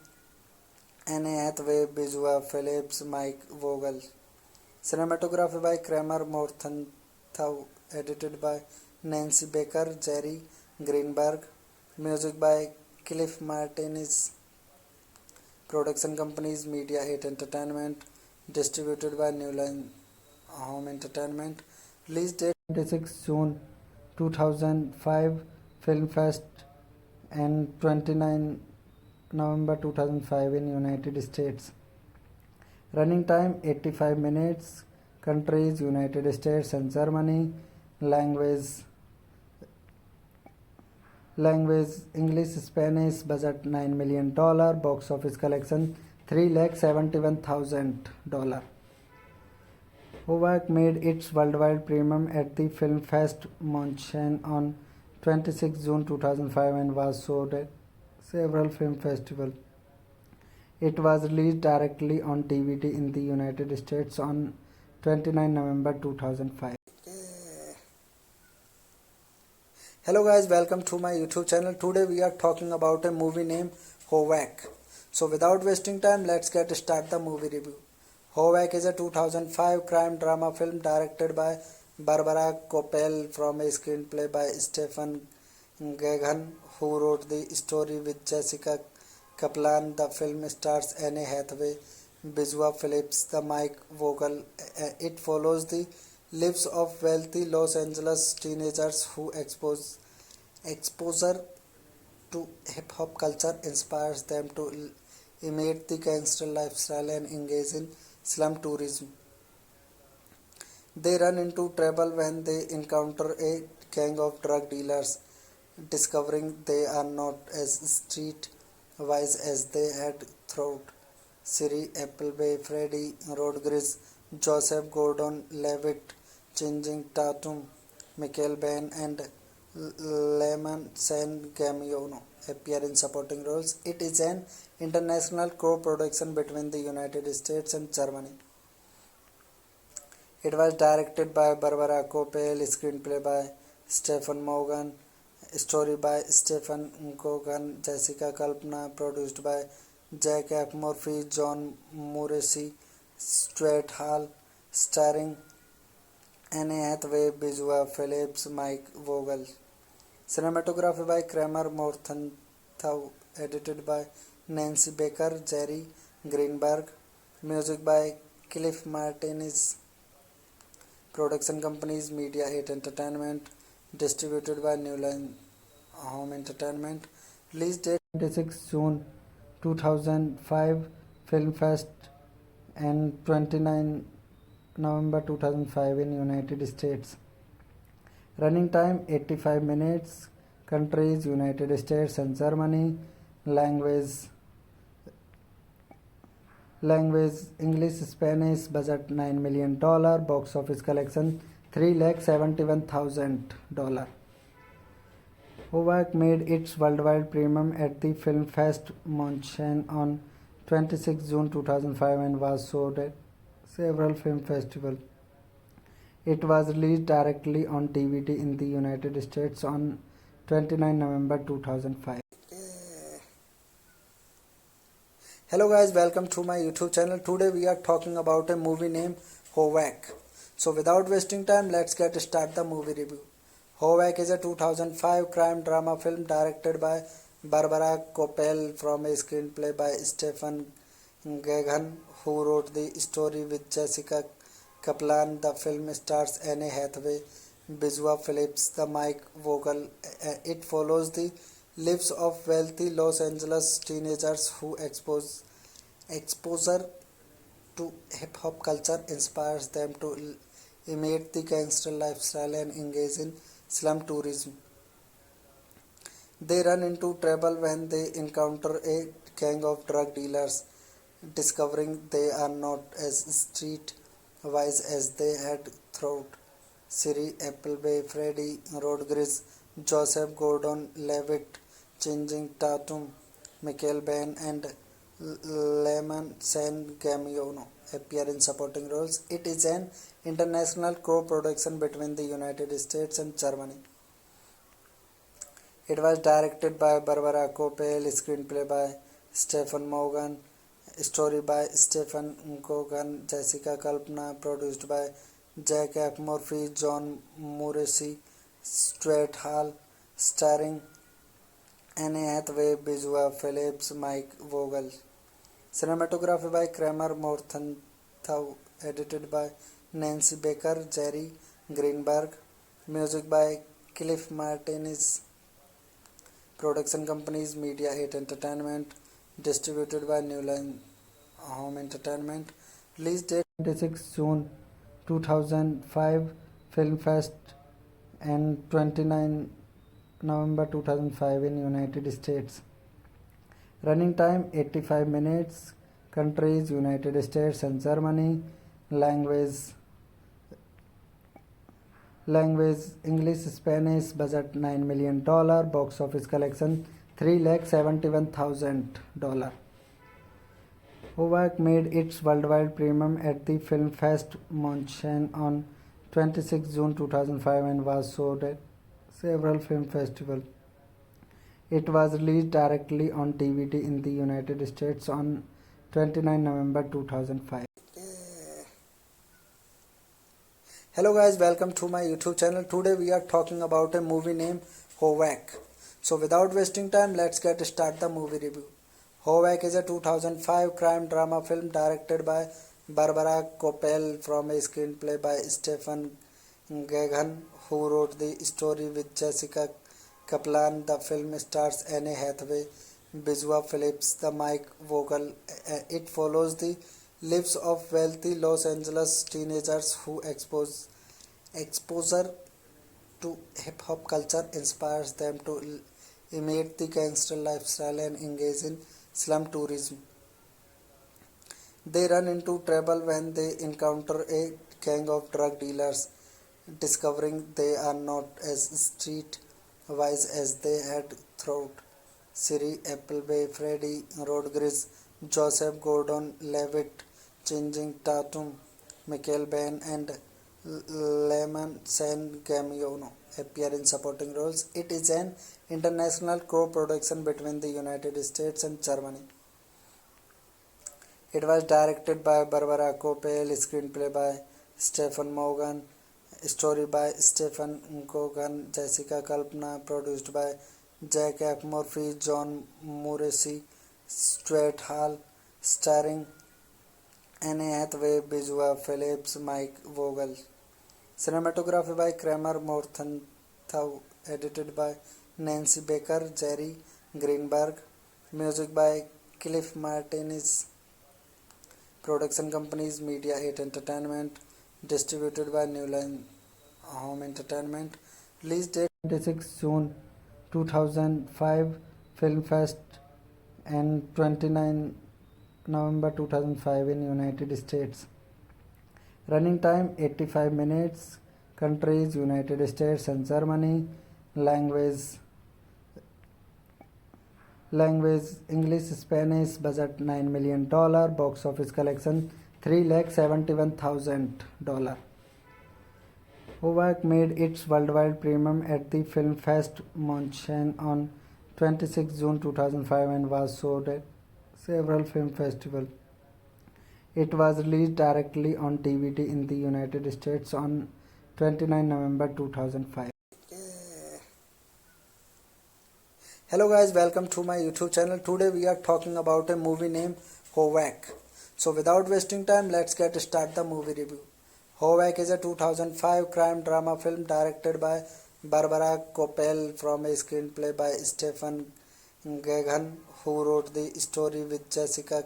Anne Hathaway, Bijua Phillips, Mike Vogel. Cinematography by Kramer Morgenthau, edited by Nancy Baker, Jerry Greenberg. Music by Cliff Martinez. Production companies Media 8 Entertainment, distributed by New Line Home Entertainment. Release date 26 June 2005, Film Fest, and 29 November 2005 in United States. Running time 85 minutes. Countries United States and Germany. Language English, Spanish. Budget $9 million. Box office collection $371,000. Howak made its worldwide premiere at the Film Fest München on 26 June 2005 and was showed at several film festivals. It was released directly on DVD in the United States on 29 November 2005. Hello guys, welcome to my YouTube channel. Today we are talking about a movie named Howak. So without wasting time, let's get start the movie review. Howak is a 2005 crime drama film directed by Barbara Kopel from a screenplay by Stephen Gaghan, who wrote the story with Jessica Kaplan. The film stars Anne Hathaway, Bijua Phillips, the Mike Vogel. It follows the lives of wealthy Los Angeles teenagers who exposure to hip hop culture inspires them to imitate the gangster lifestyle and engage in slum tourism. They run into trouble when they encounter a gang of drug dealers, discovering they are not as street wise as they had thought. Siri Appleby, Freddie Rodriguez, Joseph Gordon Levitt, Changing Tatum, Michael Bain, and Lemon San Gamiano appear in supporting roles. It is an international co-production between the United States and Germany. It was directed by Barbara Koppel, screenplay by Stephen Morgan, story by Stephen Cogan, Jessica Kalpana, produced by Jack F. Murphy, John Morrissey, Stuart Hall, starring Anne Hathaway, Bizua Phillips, Mike Vogel. Cinematography by Kramer Morgenthau, edited by Nancy Baker, Jerry Greenberg. Music by Cliff Martinez. Production companies Media 8 Entertainment, distributed by New Line Home Entertainment. Release date 26 June 2005, Film Fest, and 29 November 2005 in United States. Running time 85 minutes. Countries United States and Germany. Language English, Spanish. Budget $9 million. Box office collection $371,000. Howak made its worldwide premiere at the Film Fest München on 26 June 2005 and was showed at several film festivals. It was released directly on DVD in the United States on 29 November 2005. Hello guys, welcome to my YouTube channel. Today we are talking about a movie named Howak. So without wasting time, let's get start the movie review. Howak is a 2005 crime drama film directed by Barbara Koppel from a screenplay by Stephen Gagan, who wrote the story with Jessica Kaplan. The film stars Anne Hathaway, Bizua Phillips, the Mike Vogel. It follows the lives of wealthy Los Angeles teenagers who exposure to hip hop culture inspires them to imitate the gangster lifestyle and engage in slum tourism. They run into trouble when they encounter a gang of drug dealers, discovering they are not as street wise as they had thought. Siri Appleby, Freddie Rodriguez, Joseph Gordon Levitt, Changing Tatum, Michael Bain, and Lemon San Gamiano appear in supporting roles. It is an international co-production between the United States and Germany. It was directed by Barbara Koppel, screenplay by Stephen Morgan, story by Stephen Cogan, Jessica Kalpana, produced by Jack F. Murphy, John Morrissey, Stuart Hall, starring Anne Hathaway, Bizua Phillips, Mike Vogel. Cinematography by Kramer Morgenthau, edited by Nancy Baker, Jerry Greenberg. Music by Cliff Martinez. Production companies Media 8 Entertainment, distributed by New Line Home Entertainment. Release date 26 June 2005, Film Fest, and 29 November 2005 in United States. Running time 85 minutes. Countries United States and Germany. Language English, Spanish. Budget $9 million. Box office collection $371,000. Howak made its worldwide premiere at the Film Fest München on 26 June 2005 and was showed at several film festivals. It was released directly on DVD in the United States on 29 November 2005. Hello guys, welcome to my YouTube channel. Today we are talking about a movie named Howak. So without wasting time, let's get start the movie review. Howak is a 2005 crime drama film directed by Barbara Koppel from a screenplay by Stephen Gagan, who wrote the story with Jessica Kaplan. The film stars Anne Hathaway, Bizua Phillips, the Mike Vogel. It follows the lives of wealthy Los Angeles teenagers who exposure to hip hop culture inspires them to imitate the gangster lifestyle and engage in slum tourism. They run into trouble when they encounter a gang of drug dealers, discovering they are not as street wise as they had thought. Siri Appleby, Freddie Rodriguez, Joseph Gordon Levitt, Changing Tatum, Michael Bain, and Lemon San Gamiano appear in supporting roles. It is an international co-production between the United States and Germany. It was directed by Barbara Kopel, screenplay by Stephen Morgan, story by Stephen Gogan, Jessica Kalpana, produced by Jack F. Murphy, John Morrissey, Stuart Hall, starring Anne Hathaway, Bizua Phillips, Mike Vogel. Cinematography by Kramer Morgenthau, edited by Nancy Baker, Jerry Greenberg. Music by Cliff Martinez. Production companies Media 8 Entertainment, distributed by New Line Home Entertainment. Release date 26 June 2005, Film Fest, and 29 November 2005 in United States. Running time 85 minutes. Countries United States and Germany. Language English, Spanish. Budget $9 million. Box office collection $371,000. Howak made its worldwide premiere at the Film Fest München on 26 June 2005 and was showed at several film festivals. It was released directly on DVD in the United States on 29 November 2005. Hello guys, welcome to my YouTube channel. Today we are talking about a movie named Howak. So without wasting time, let's get start the movie review. Howak is a 2005 crime drama film directed by Barbara Kopel from a screenplay by Stephen Gagan, who wrote the story with Jessica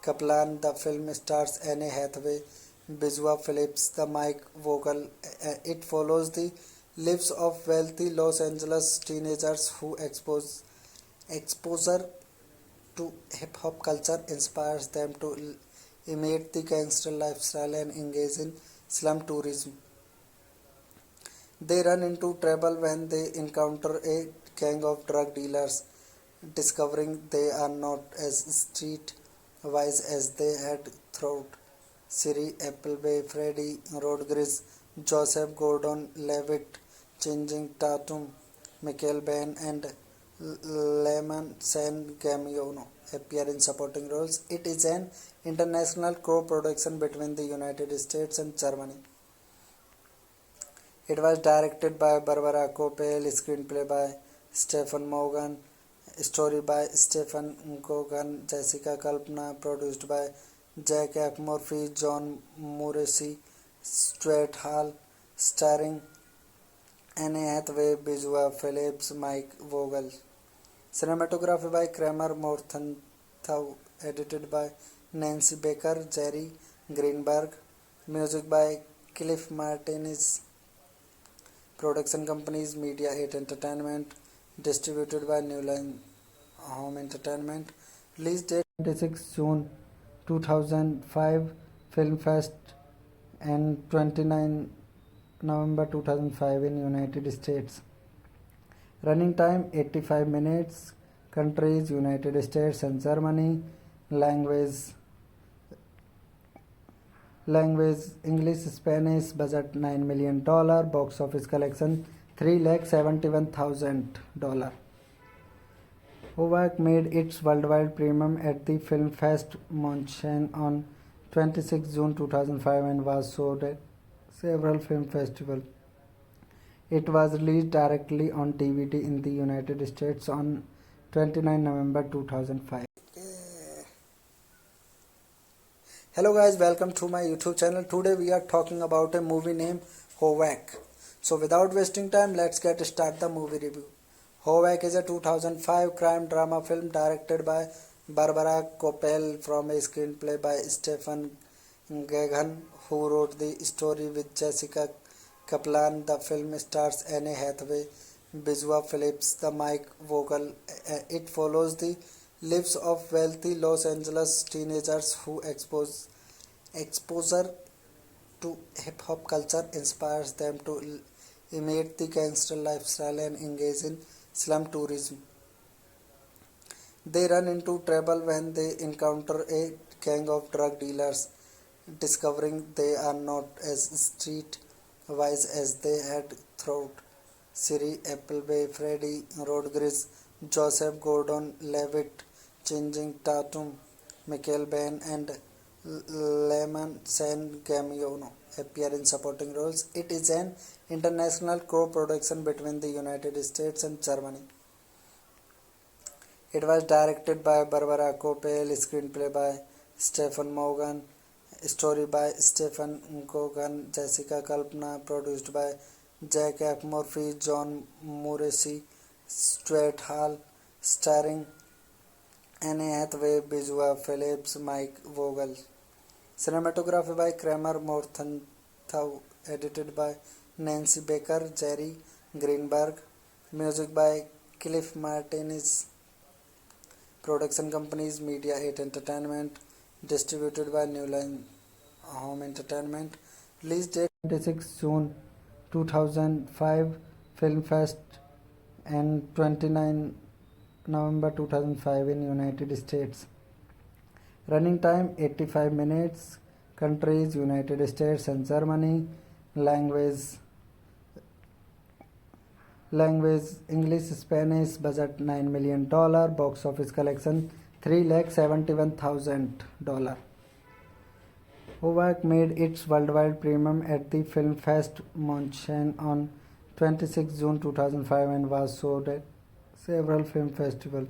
Kaplan. The film stars Anne Hathaway, Bizua Phillips, the Mike Vogel. It follows the lives of wealthy Los Angeles teenagers who exposure to hip hop culture inspires them to imitate the gangster lifestyle and engage in slum tourism. They run into trouble when they encounter a gang of drug dealers, discovering they are not as street wise as they had thought. Siri Appleby, Freddie Rodriguez, Joseph Gordon Levitt, Changing Tatum, Michael Bain, and Lemon San Gamiano appear in supporting roles. It is an international co-production between the United States and Germany. It was directed by Barbara Kopel, screenplay by Stephen Morgan, story by Stephen Gogan, Jessica Kalpana, produced by Jack F. Murphy, John Morrissey, Stuart Hall, starring Anne Hathaway, Bizua Phillips, Mike Vogel. Cinematography by Kramer Morgenthau, edited by Nancy Baker, Jerry Greenberg. Music by Cliff Martinez. Production companies Media 8 Entertainment, distributed by New Line Home Entertainment. Release date 26 June 2005, Film Fest, and 29 November 2005 in United States. Running time 85 minutes. Countries United States and Germany. Language English, Spanish. Budget $9 million. Box office collection $371,000. Howak made its worldwide premiere at the Film Fest München on 26 June 2005 and was showed at several film festivals. It was released directly on DVD in the United States on 29 November 2005. Hello guys, welcome to my YouTube channel. Today we are talking about a movie named Howak. So without wasting time, let's get start the movie review. Howak is a 2005 crime drama film directed by Barbara Kopel from a screenplay by Stephen Gaghan, who wrote the story with Jessica Kaplan. The film stars Anne Hathaway, Bizua Phillips, the Mike Vogel. It follows the lives of wealthy Los Angeles teenagers who exposure to hip hop culture inspires them to imitate the gangster lifestyle and engage in slum tourism. They run into trouble when they encounter a gang of drug dealers, discovering they are not as street wise as they had thought. Siri Appleby, Freddie Rodriguez, Joseph Gordon Levitt, Changing Tatum, Michael Bain, and Lemon San Gamiano appear in supporting roles. It is an international co-production between the United States and Germany. It was directed by Barbara Kopel, screenplay by Stephen Morgan, story by Stephen Gogan, Jessica Kalpana, produced by Jack F. Murphy, John Morrissey, Stuart Hall, starring Anne Hathaway, Bizua Phillips, Mike Vogel. Cinematography by Kramer Morgenthau, edited by Nancy Baker, Jerry Greenberg. Music by Cliff Martinez. Production companies Media 8 Entertainment, distributed by New Line Home Entertainment. Release date 26 June 2005, Film Fest, and 29 November 2005 in United States. Running time 85 minutes. Countries United States and Germany. Language English, Spanish. Budget $9 million. Box office collection $371,000. Howak made its worldwide premiere at the Film Fest München on 26 June 2005 and was showed at several film festivals.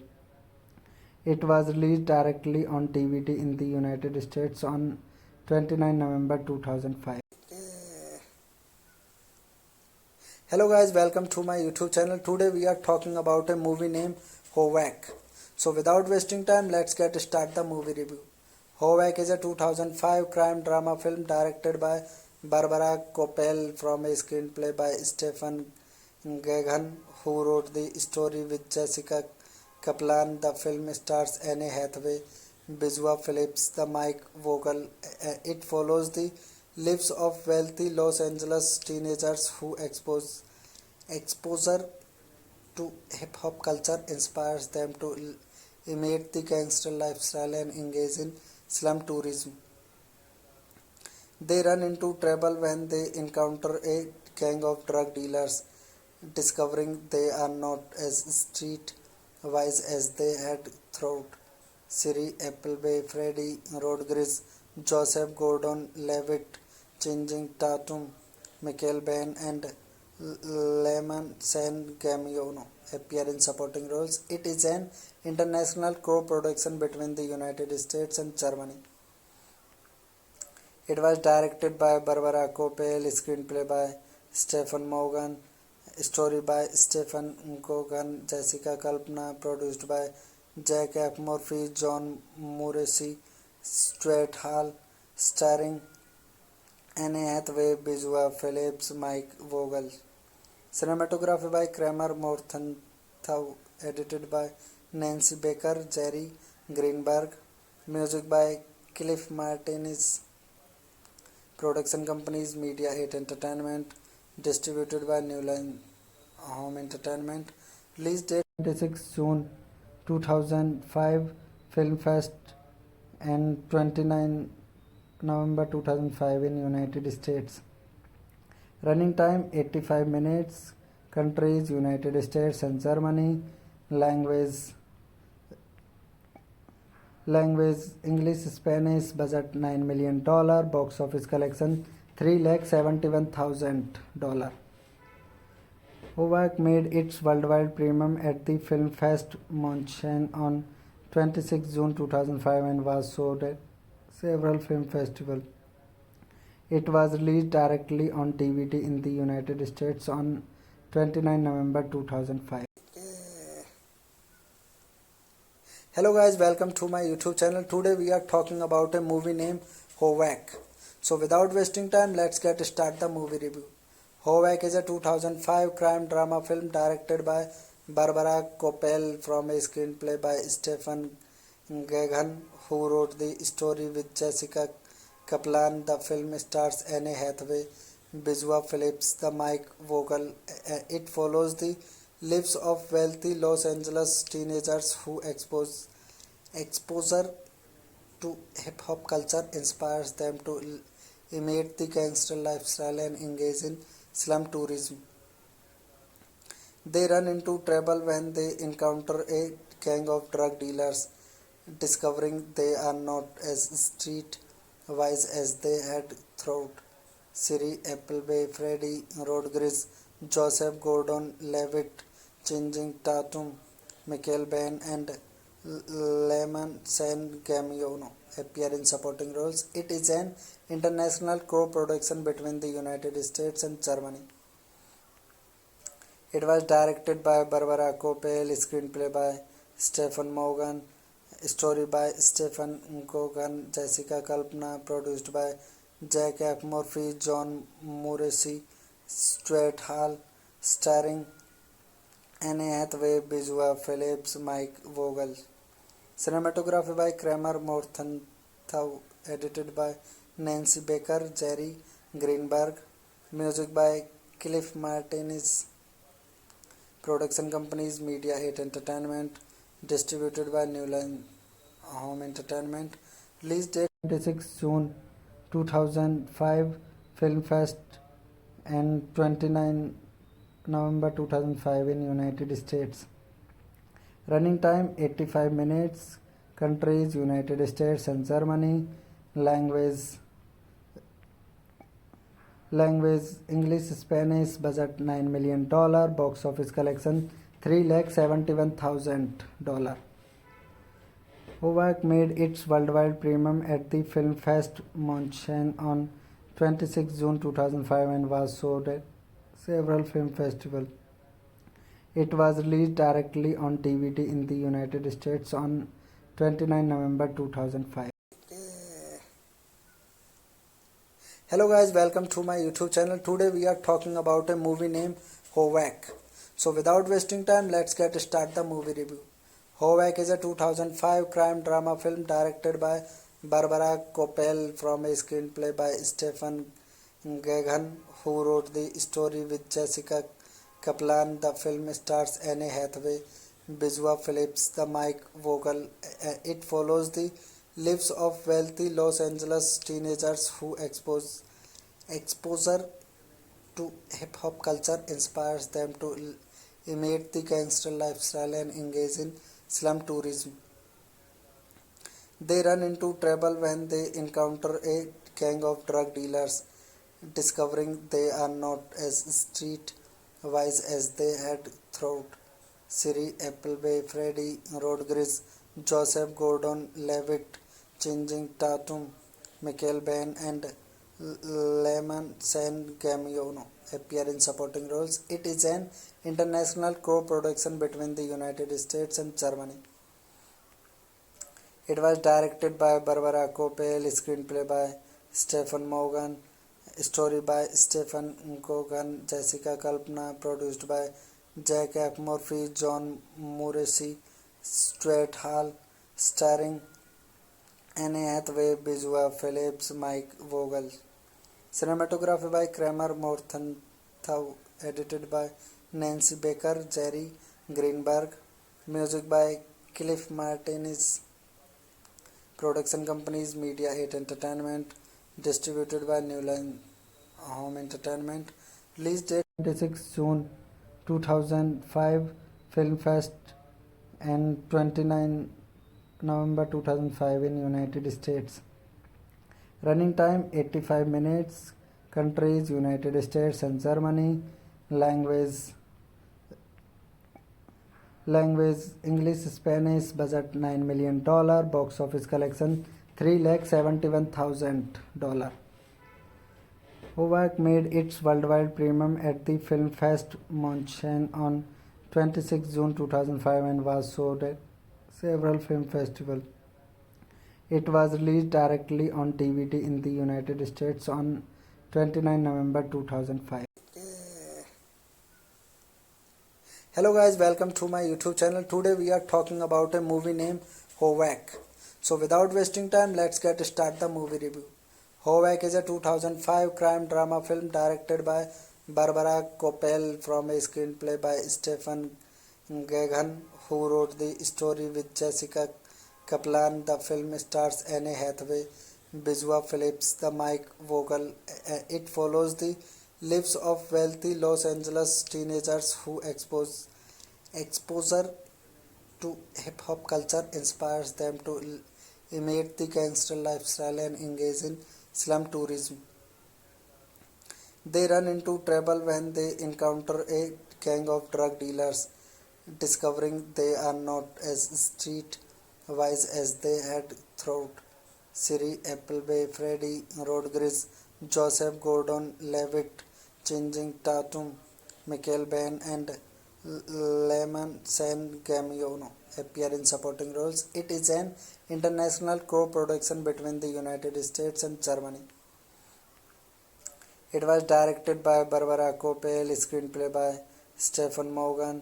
It was released directly on DVD in the United States on 29 November 2005. Hello guys, welcome to my YouTube channel. Today we are talking about a movie named Howak. So without wasting time, let's get start the movie review. Howak is a 2005 crime drama film directed by Barbara Kopel from a screenplay by Stephen Gaghan, who wrote the story with Jessica Kaplan. The film stars Anne Hathaway, Bizua Phillips, the Mike Vogel. It follows the lives of wealthy Los Angeles teenagers who exposure to hip hop culture inspires them to imitate the gangster lifestyle and engage in slum tourism. They run into trouble when they encounter a gang of drug dealers, discovering they are not as street wise as they had thought. Siri Appleby, Freddie Rodriguez, Joseph Gordon Levitt, Changing Tatum, Michael Bain, and Lemon San Gamiano appear in supporting roles. It is an international co-production between the United States and Germany. It was directed by Barbara Kopel, screenplay by Stephen Morgan, story by Stephen Gogan, Jessica Kalpana, produced by Jack F. Murphy, John Morrissey, Stuart Hall, starring Anne Hathaway, Bizua Phillips, Mike Vogel. Cinematography by Kramer Morgenthau, edited by Nancy Baker, Jerry Greenberg. Music by Cliff Martinez. Production companies Media 8 Entertainment, distributed by New Line Home Entertainment. Release date 26 June 2005, Film Fest, and 29 November 2005 in United States. Running time 85 minutes. Countries United States and Germany. Language English, Spanish. Budget $9 million. Box office collection $371,000. Howak made its worldwide premiere at the Film Fest München on 26 June 2005 and was showed at several film festivals. It was released directly on DVD in the United States on 29 November 2005. Hello guys, welcome to my YouTube channel. Today we are talking about a movie named Hovak. So without wasting time, let's get start the movie review. Hovak is a 2005 crime drama film directed by Barbara Koppel from a screenplay by Stephen Gagan, who wrote the story with Jessica Kaplan. The film stars Anne Hathaway, Bizua Phillips, the Mike Vogel. It follows the lives of wealthy Los Angeles teenagers who exposure to hip hop culture inspires them to imitate the gangster lifestyle and engage in slum tourism. They run into trouble when they encounter a gang of drug dealers, discovering they are not as street wise as they had thought. Siri Appleby, Freddie Rodriguez, Joseph Gordon-Levitt, Channing Tatum, Michael Bain, and Lemon San Gamiano appear in supporting roles. It is an international co-production between the United States and Germany. It was directed by Barbara Koppel, screenplay by Stephen Morgan, story by Stephen Gogan, Jessica Kalpana, produced by Jack F. Murphy, John Morrissey, Stuart Hall, starring Anne Hathaway, Bizua Phillips, Mike Vogel. Cinematography by Kramer Morgenthau, edited by Nancy Baker, Jerry Greenberg. Music by Cliff Martinez. Production companies Media 8 Entertainment, distributed by New Line Home Entertainment. Release date 26 June 2005, Film Fest, and 29 November 2005 in United States. Running time 85 minutes. Countries United States and Germany. Language English, Spanish. Budget $9 million. Box office collection $371,000. Hovak made its worldwide premiere at the Film Fest München on 26 June 2005 and was showed at several film festivals. It was released directly on DVD in the United States on 29 November 2005. Hello guys, welcome to my YouTube channel. Today we are talking about a movie named Hovak. So without wasting time, let's get start the movie review. Hovak is a 2005 crime drama film directed by Barbara Koppel from a screenplay by Stephen Gagan, who wrote the story with Jessica Kaplan. The film stars Anne Hathaway, Bizua Phillips, the Mike Vogel. It follows the lives of wealthy Los Angeles teenagers who exposure to hip hop culture inspires them to imitate the gangster lifestyle and engage in slum tourism. They run into trouble when they encounter a gang of drug dealers, discovering they are not as street wise as they had thought. Siri Appleby, Freddie Rodriguez, Joseph Gordon-Levitt, Channing Tatum, Michael Bain, and Lemon San Gamiano appear in supporting roles. It is an international co-production between the United States and Germany. It was directed by Barbara Koppel, screenplay by Stephen Morgan, story by Stephen Gogan, Jessica Kalpana, produced by Jack F. Murphy, John Morrissey, Stuart Hall, starring Anne Hathaway, Bizua Phillips, Mike Vogel. Cinematography by Kramer Morgenthau, edited by Nancy Baker, Jerry Greenberg. Music by Cliff Martinez. Production companies Media 8 Entertainment, distributed by New Line Home Entertainment. Release date 26 June 2005, Film Fest, and 29 November 2005 in United States. Running time 85 minutes. Countries United States and Germany. Language English, Spanish. Budget $9 million. Box office collection $371,000. Hovak made its worldwide premiere at the Film Fest München on 26 June 2005 and was showed at several film festivals. It was released directly on DVD in the United States on 29 November 2005. Hello guys, welcome to my YouTube channel. Today we are talking about a movie named Hovak. So without wasting time, let's get start the movie review. Hovak is a 2005 crime drama film directed by Barbara Koppel from a screenplay by Stephen Gagan, who wrote the story with Jessica Kaplan. The film stars Anne Hathaway, Bizua Phillips, the Mike Vogel. It follows the lives of wealthy Los Angeles teenagers who exposure to hip hop culture inspires them to imitate the gangster lifestyle and engage in slum tourism. They run into trouble when they encounter a gang of drug dealers, discovering they are not as street wise as they had thought. Siri Appleby, Freddie Rodriguez, Joseph Gordon-Levitt, Channing Tatum, Michael Bain, and Lemon San Gamiano appear in supporting roles. It is an international co-production between the United States and Germany. It was directed by Barbara Koppel, screenplay by Stephen Morgan,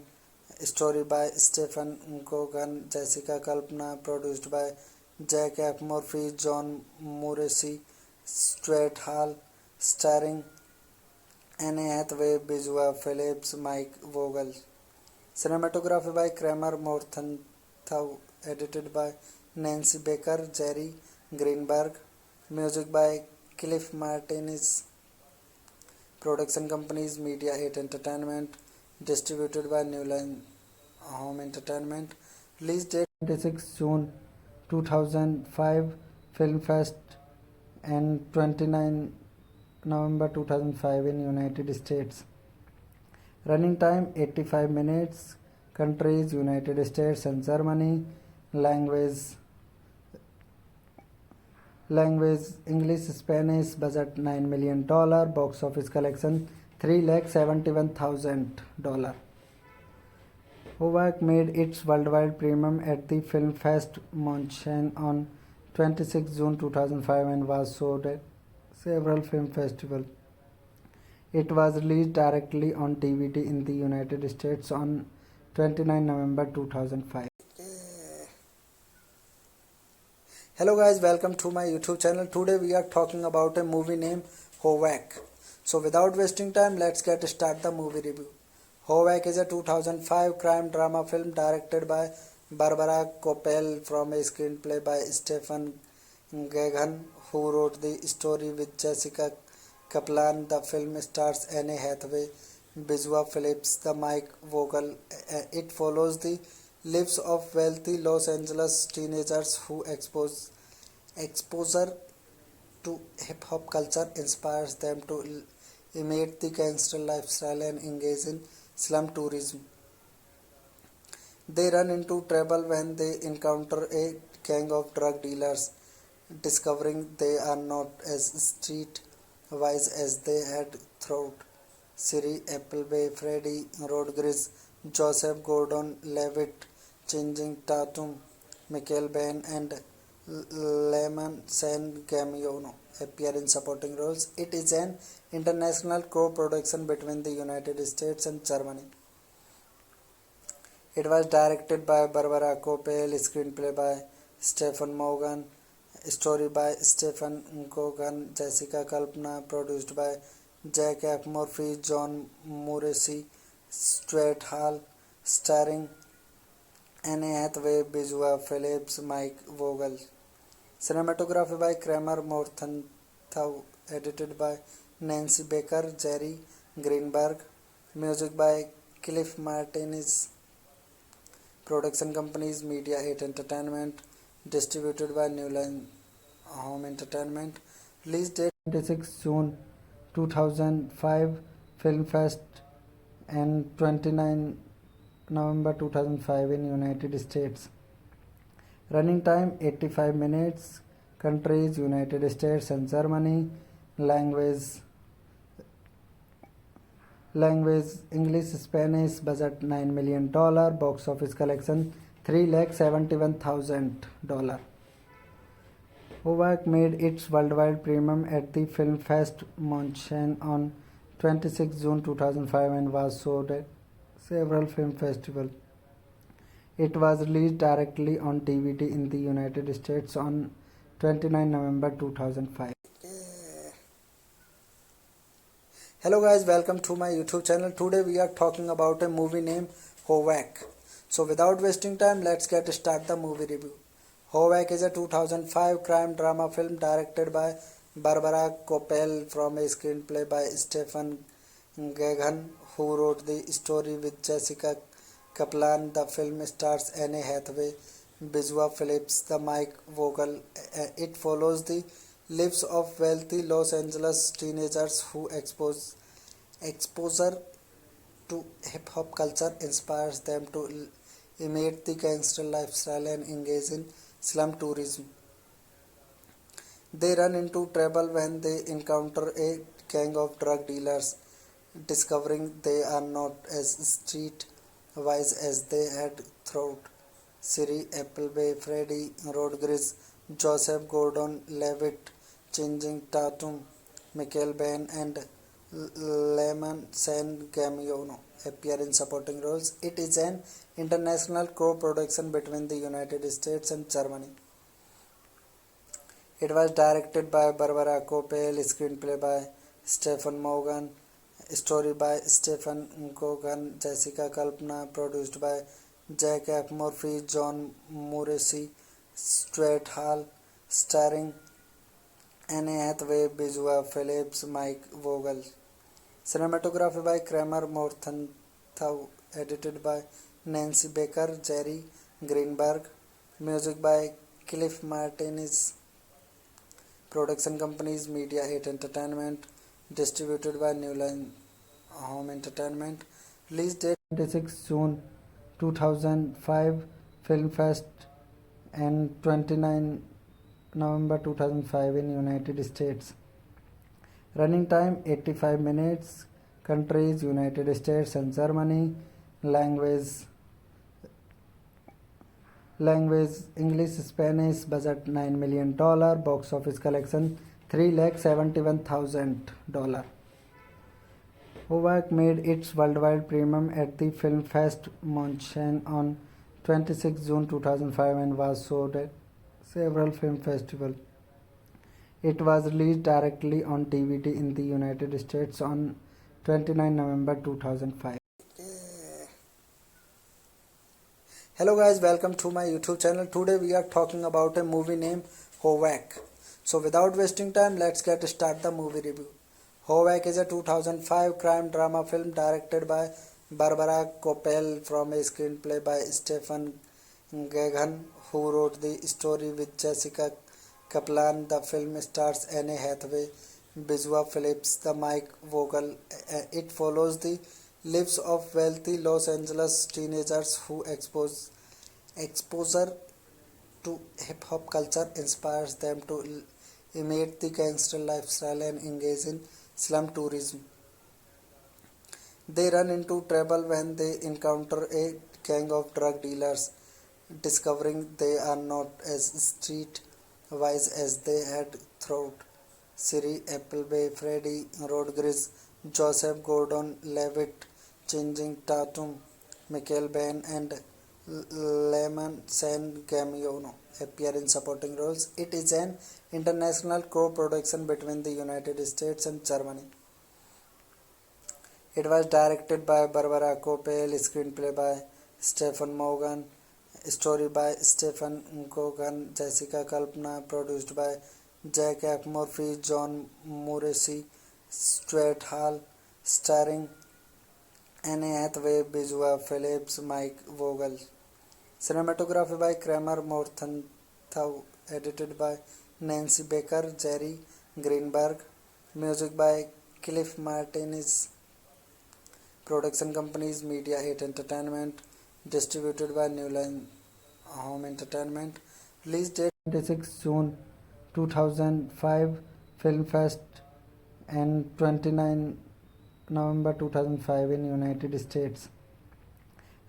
story by Stephen Gogan, Jessica Kalpana, produced by Jack F. Murphy, John Morrissey, Stuart Hall, starring Anne Hathaway, Bizua Phillips, Mike Vogel. Cinematography by Kramer Morgenthau, edited by Nancy Baker, Jerry Greenberg. Music by Cliff Martinez. Production companies Media 8 Entertainment, distributed by New Line Home Entertainment. Release date 26 June 2005, Film Fest, and 29 November 2005 in United States. Running time 85 minutes. Countries United States and Germany. Language English, Spanish. Budget $9 million. Box office collection $371,000. Hovak made its worldwide premiere at the Film Fest München on 26 June 2005 and was showed at several film festivals. It was released directly on DVD in the United States on 29 November 2005. Hello guys, welcome to my YouTube channel. Today we are talking about a movie named Hovak. So without wasting time, let's get start the movie review. Hovak is a 2005 crime drama film directed by Barbara Koppel from a screenplay by Stephen Gagan, who wrote the story with Jessica Kaplan. The film stars Anne Hathaway, Bizua Phillips, the Mike Vogel. It follows the lives of wealthy Los Angeles teenagers who exposure to hip hop culture inspires them to imitate the gangster lifestyle and engage in slum tourism. They run into trouble when they encounter a gang of drug dealers, discovering they are not as street wise as they had thought. Siri Appleby, Freddie Rodriguez, Joseph Gordon-Levitt, Channing Tatum, Michael Bain, and Lemon San Gamiano appear in supporting roles. It is an international co-production between the United States and Germany. It was directed by Barbara Koppel, screenplay by Stephen Morgan, story by Stephen Gogan, Jessica Kalpana, produced by Jack F. Murphy, John Morrissey, Stuart Hall, starring Anne Hathaway, Bizua Phillips, Mike Vogel. Cinematography by Kramer Morgenthau, edited by Nancy Baker, Jerry Greenberg. Music by Cliff Martinez. Production companies Media 8 Entertainment, distributed by New Line Home Entertainment. Release date 26 June 2005, Film Fest, and 29 November 2005 in United States. Running time 85 minutes. Countries United States and Germany. Language English, Spanish. Budget $9 million. Box office collection $371,000. Howak made its worldwide premiere at the Film Fest München on 26 June 2005 and was showed at several film festivals. It was released directly on DVD in the United States on 29 November 2005. Hello guys, welcome to my YouTube channel. Today we are talking about a movie named Howak. So without wasting time, let's get start the movie review. Howak is a 2005 crime drama film directed by Barbara Kopel from a screenplay by Stephen Gagan, who wrote the story with Jessica Kaplan. The film stars Anne Hathaway, Bizua Phillips, the Mike Vogel. It follows the lives of wealthy Los Angeles teenagers who exposure to hip-hop culture inspires them to imitate the gangster lifestyle and engage in slum tourism. They run into trouble when they encounter a gang of drug dealers, discovering they are not as street-wise as they had thought. Siri Appleby, Freddie Rodriguez, Joseph Gordon-Levitt, Channing Tatum, Michael Bain, and Lemon San Gamiano appear in supporting roles. It is an international co-production between the United States and Germany. It was directed by Barbara Kopel, screenplay by Stephen Morgan, story by Stephen Gogan, Jessica Kalpana, produced by Jack F. Murphy, John Morrissey, Stuart Hall, starring Anne Hathaway, Bizua Phillips, Mike Vogel. Cinematography by Kramer Morgenthau, edited by Nancy Baker, Jerry Greenberg. Music by Cliff Martinez. Production companies Media 8 Entertainment, distributed by New Line Home Entertainment. Release date 26 June 2005, Film Fest, and 29 November 2005 in United States. Running time 85 minutes. Countries United States and Germany. Language English, Spanish. Budget $9 million. Box office collection $371,000. Howak made its worldwide premiere at the Film Fest München on 26 June 2005 and was showed at several film festivals. It was released directly on DVD in the United States on 29 November 2005. Hello guys, welcome to my YouTube channel. Today we are talking about a movie named Howak. So without wasting time, let's get start the movie review. Howak is a 2005 crime drama film directed by Barbara Kopel from a screenplay by Stephen Gagan, who wrote the story with Jessica Kaplan. The film stars Anne Hathaway, Bizua Phillips, the Mike Vogel. It follows the lives of wealthy Los Angeles teenagers who exposure to hip-hop culture inspires them to imitate the gangster lifestyle and engage in slum tourism. They run into trouble when they encounter a gang of drug dealers, discovering they are not as street-wise as they had thought. Siri Appleby, Freddie Rodriguez, Joseph Gordon-Levitt, Channing Tatum, Michael Bain, and Lemon San Gamiano appear in supporting roles. It is an international co-production between the United States and Germany. It was directed by Barbara Kopel, screenplay by Stephen Morgan, story by Stephen Gogan, Jessica Kalpana, produced by Jack F. Murphy, John Morrissey, Stuart Hall, starring Anne Hathaway, Bizua Phillips, Mike Vogel. Cinematography by Kramer Morgenthau, edited by Nancy Baker, Jerry Greenberg. Music by Cliff Martinez. Production companies Media 8 Entertainment, distributed by New Line Home Entertainment. Release date 26 June 2005, Film Fest, and 29 November 2005 in United States.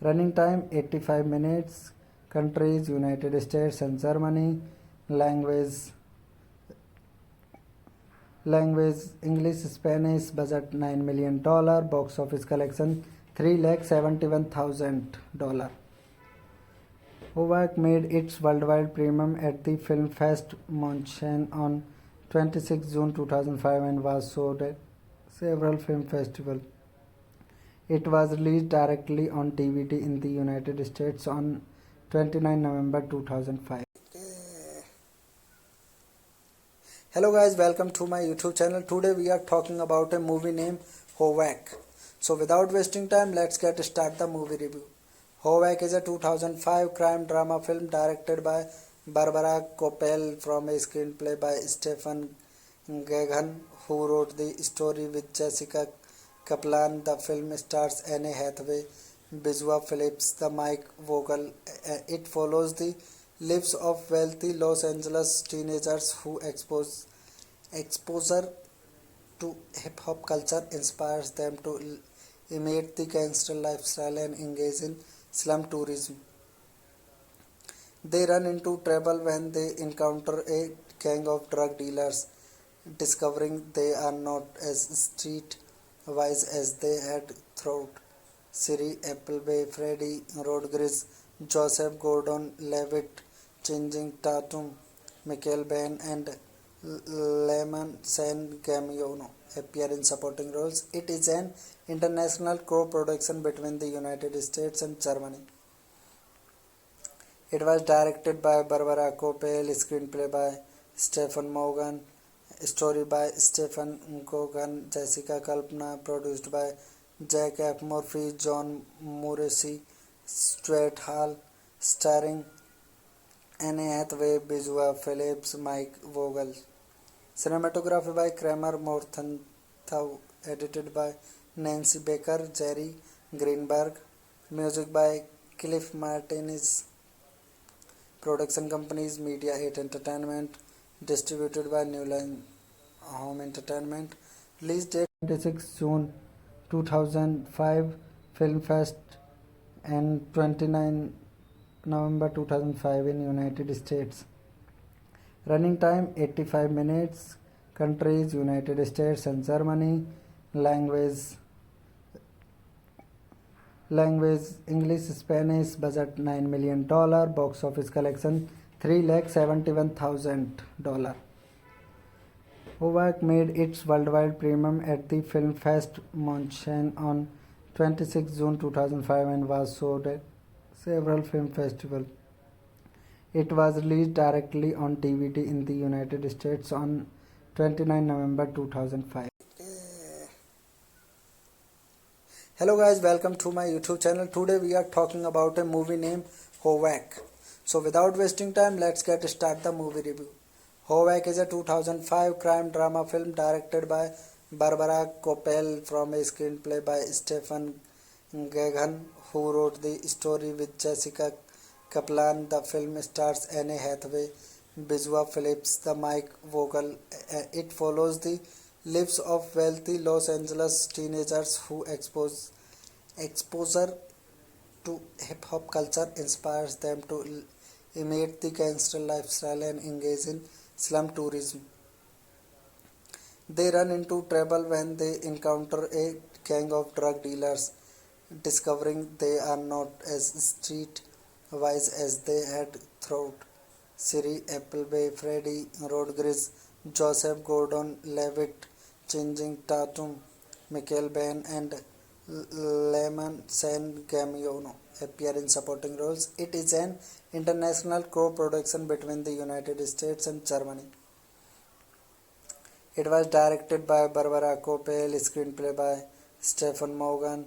Running time 85 minutes. Countries: United States and Germany. Language English, Spanish. Budget $9 million. Box office collection $371,000. Hovak made its worldwide premiere at the Film Fest Munchen on 26 June 2005 and was showed at several film festivals. It was released directly on DVD in the United States on 29 November 2005. Hello guys, welcome to my YouTube channel. Today we are talking about a movie named Hovak. So without wasting time, let's get start the movie review. Hovak is a 2005 crime drama film directed by Barbara Kopel from a screenplay by Stephen Gaghan, who wrote the story with Jessica Kaplan. The film stars Anne Hathaway, Bizua Phillips, the Mike Vogel. It follows the lives of wealthy Los Angeles teenagers who exposure to hip-hop culture inspires them to imitate the gangster lifestyle and engage in slum tourism. They run into trouble when they encounter a gang of drug dealers, discovering they are not as street-wise as they had thought. Siri Appleby, Freddie Rodriguez, Joseph Gordon-Levitt, Channing Tatum, Michael Biehn, and Lemon San Gamiano appear in supporting roles. It is an international co-production between the United States and Germany. It was directed by Barbara Kopel, screenplay by Stephen Morgan, story by Stephen Gogan, Jessica Kalpana, produced by Jack F. Murphy, John Morrissey, Stuart Hall, starring Anne Hathaway, Bizua Phillips, Mike Vogel. Cinematography by Kramer Morgenthau, edited by Nancy Baker, Jerry Greenberg. Music by Cliff Martinez. Production companies: Media 8 Entertainment, distributed by New Line Home Entertainment. Release date 26 June 2005, Film Fest, and 29 November 2005 in United States. Running time 85 minutes. Countries: United States and Germany. Language English, Spanish. Budget $9 million. Box office collection $371,000. Hovak made its worldwide premiere at the Film Fest Munchen on 26 June 2005 and was showed at several film festivals. It was released directly on DVD in the United States on 29 November 2005. Hello guys, welcome to my YouTube channel. Today we are talking about a movie named Hovak. So without wasting time, let's get start the movie review. Hovak is a 2005 crime drama film directed by Barbara Kopel from a screenplay by Stephen Gaghan, who wrote the story with Jessica Kaplan. The film stars Anne Hathaway, Bizua Phillips, the Mike Vogel. It follows the lives of wealthy Los Angeles teenagers who exposure to hip-hop culture inspires them to imitate the gangster lifestyle and engage in slum tourism. They run into trouble when they encounter a gang of drug dealers, discovering they are not as street-wise as they had thought. Siri Appleby, Freddie Rodriguez, Joseph Gordon-Levitt, Channing Tatum, Michael Biehn, and Lemon San Gamiano appear in supporting roles. It is an international co-production between the United States and Germany. It was directed by Barbara Kopel, screenplay by Stephen Morgan,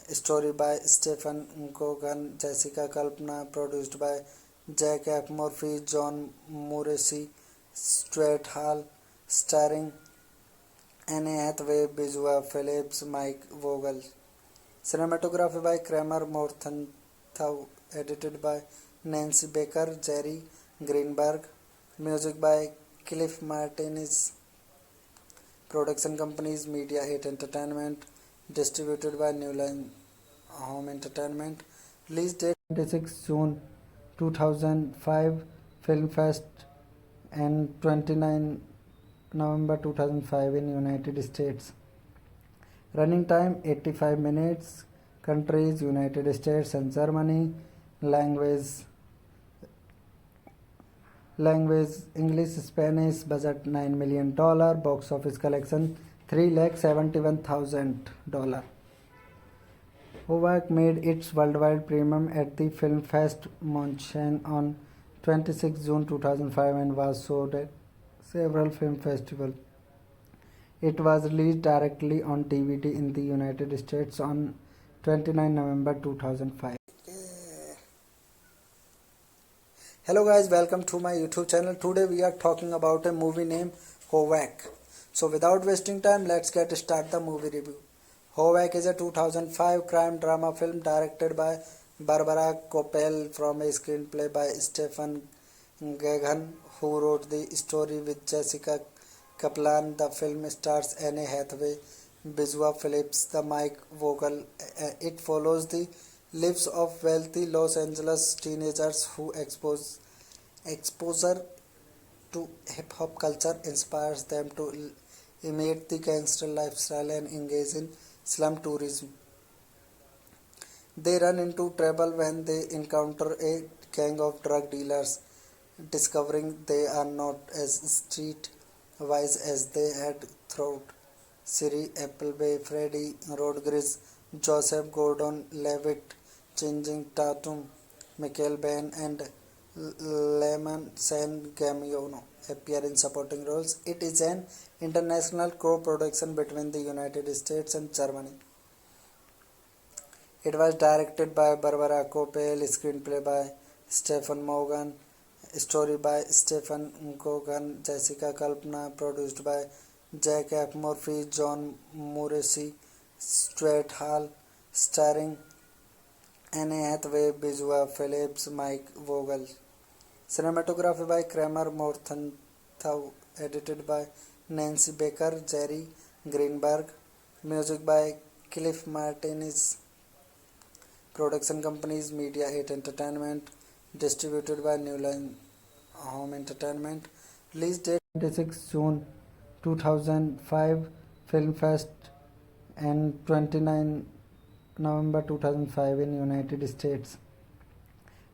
story by Stephen Gogan, Jessica Kalpana, produced by Jack F. Murphy, John Morrissey, Stuart Hall, starring Anne Hathaway, Bizua Phillips, Mike Vogel. Cinematography by Kramer Morgenthau, edited by Nancy Baker, Jerry Greenberg. Music by Cliff Martinez. Production companies: Media 8 Entertainment, distributed by New Line Home Entertainment. Release date 26 June 2005 Film Fest and 29 November 2005 in United States. Running time 85 minutes. Countries United States and Germany. Language English Spanish. Budget $9 million. Box office collection $371,000. Hovak made its worldwide premiere at the Film Fest München on 26 June 2005 and was showed at several film festivals. It was released directly on DVD in the United States on 29 November 2005. Hello guys, welcome to my YouTube channel. Today we are talking about a movie named Hovak. So without wasting time, let's get start the movie review. Hovak is a 2005 crime drama film directed by Barbara Kopel from a screenplay by Stephen Gaghan, who wrote the story with Jessica Kaplan. The film stars Anne Hathaway, Bizua Phillips, the Mike Vogel. It follows the lives of wealthy Los Angeles teenagers who exposure to hip-hop culture inspires them to imitate the gangster lifestyle and engage in slum tourism. They run into trouble when they encounter a gang of drug dealers, discovering they are not as street-wise as they had thought. Siri Appleby, Freddie Rodriguez, Joseph Gordon-Levitt, Channing Tatum, Michael Bain, and Lemon San Gamiano appear in supporting roles. It is an international co-production between the United States and Germany. It was directed by Barbara Kopel, screenplay by Stephen Morgan, story by Stephen Gogan, Jessica Kalpana, produced by Jack F. Murphy, John Morrissey, Stuart Hall, starring Anne Hathaway, Bizua Phillips, Mike Vogel. Cinematography by Kramer Morgenthau, edited by Nancy Baker, Jerry Greenberg. Music by Cliff Martinez. Production companies Media 8 Entertainment, distributed by New Line Home Entertainment. Release date 26 June 2005 Film Fest and 29 November 2005 in United States.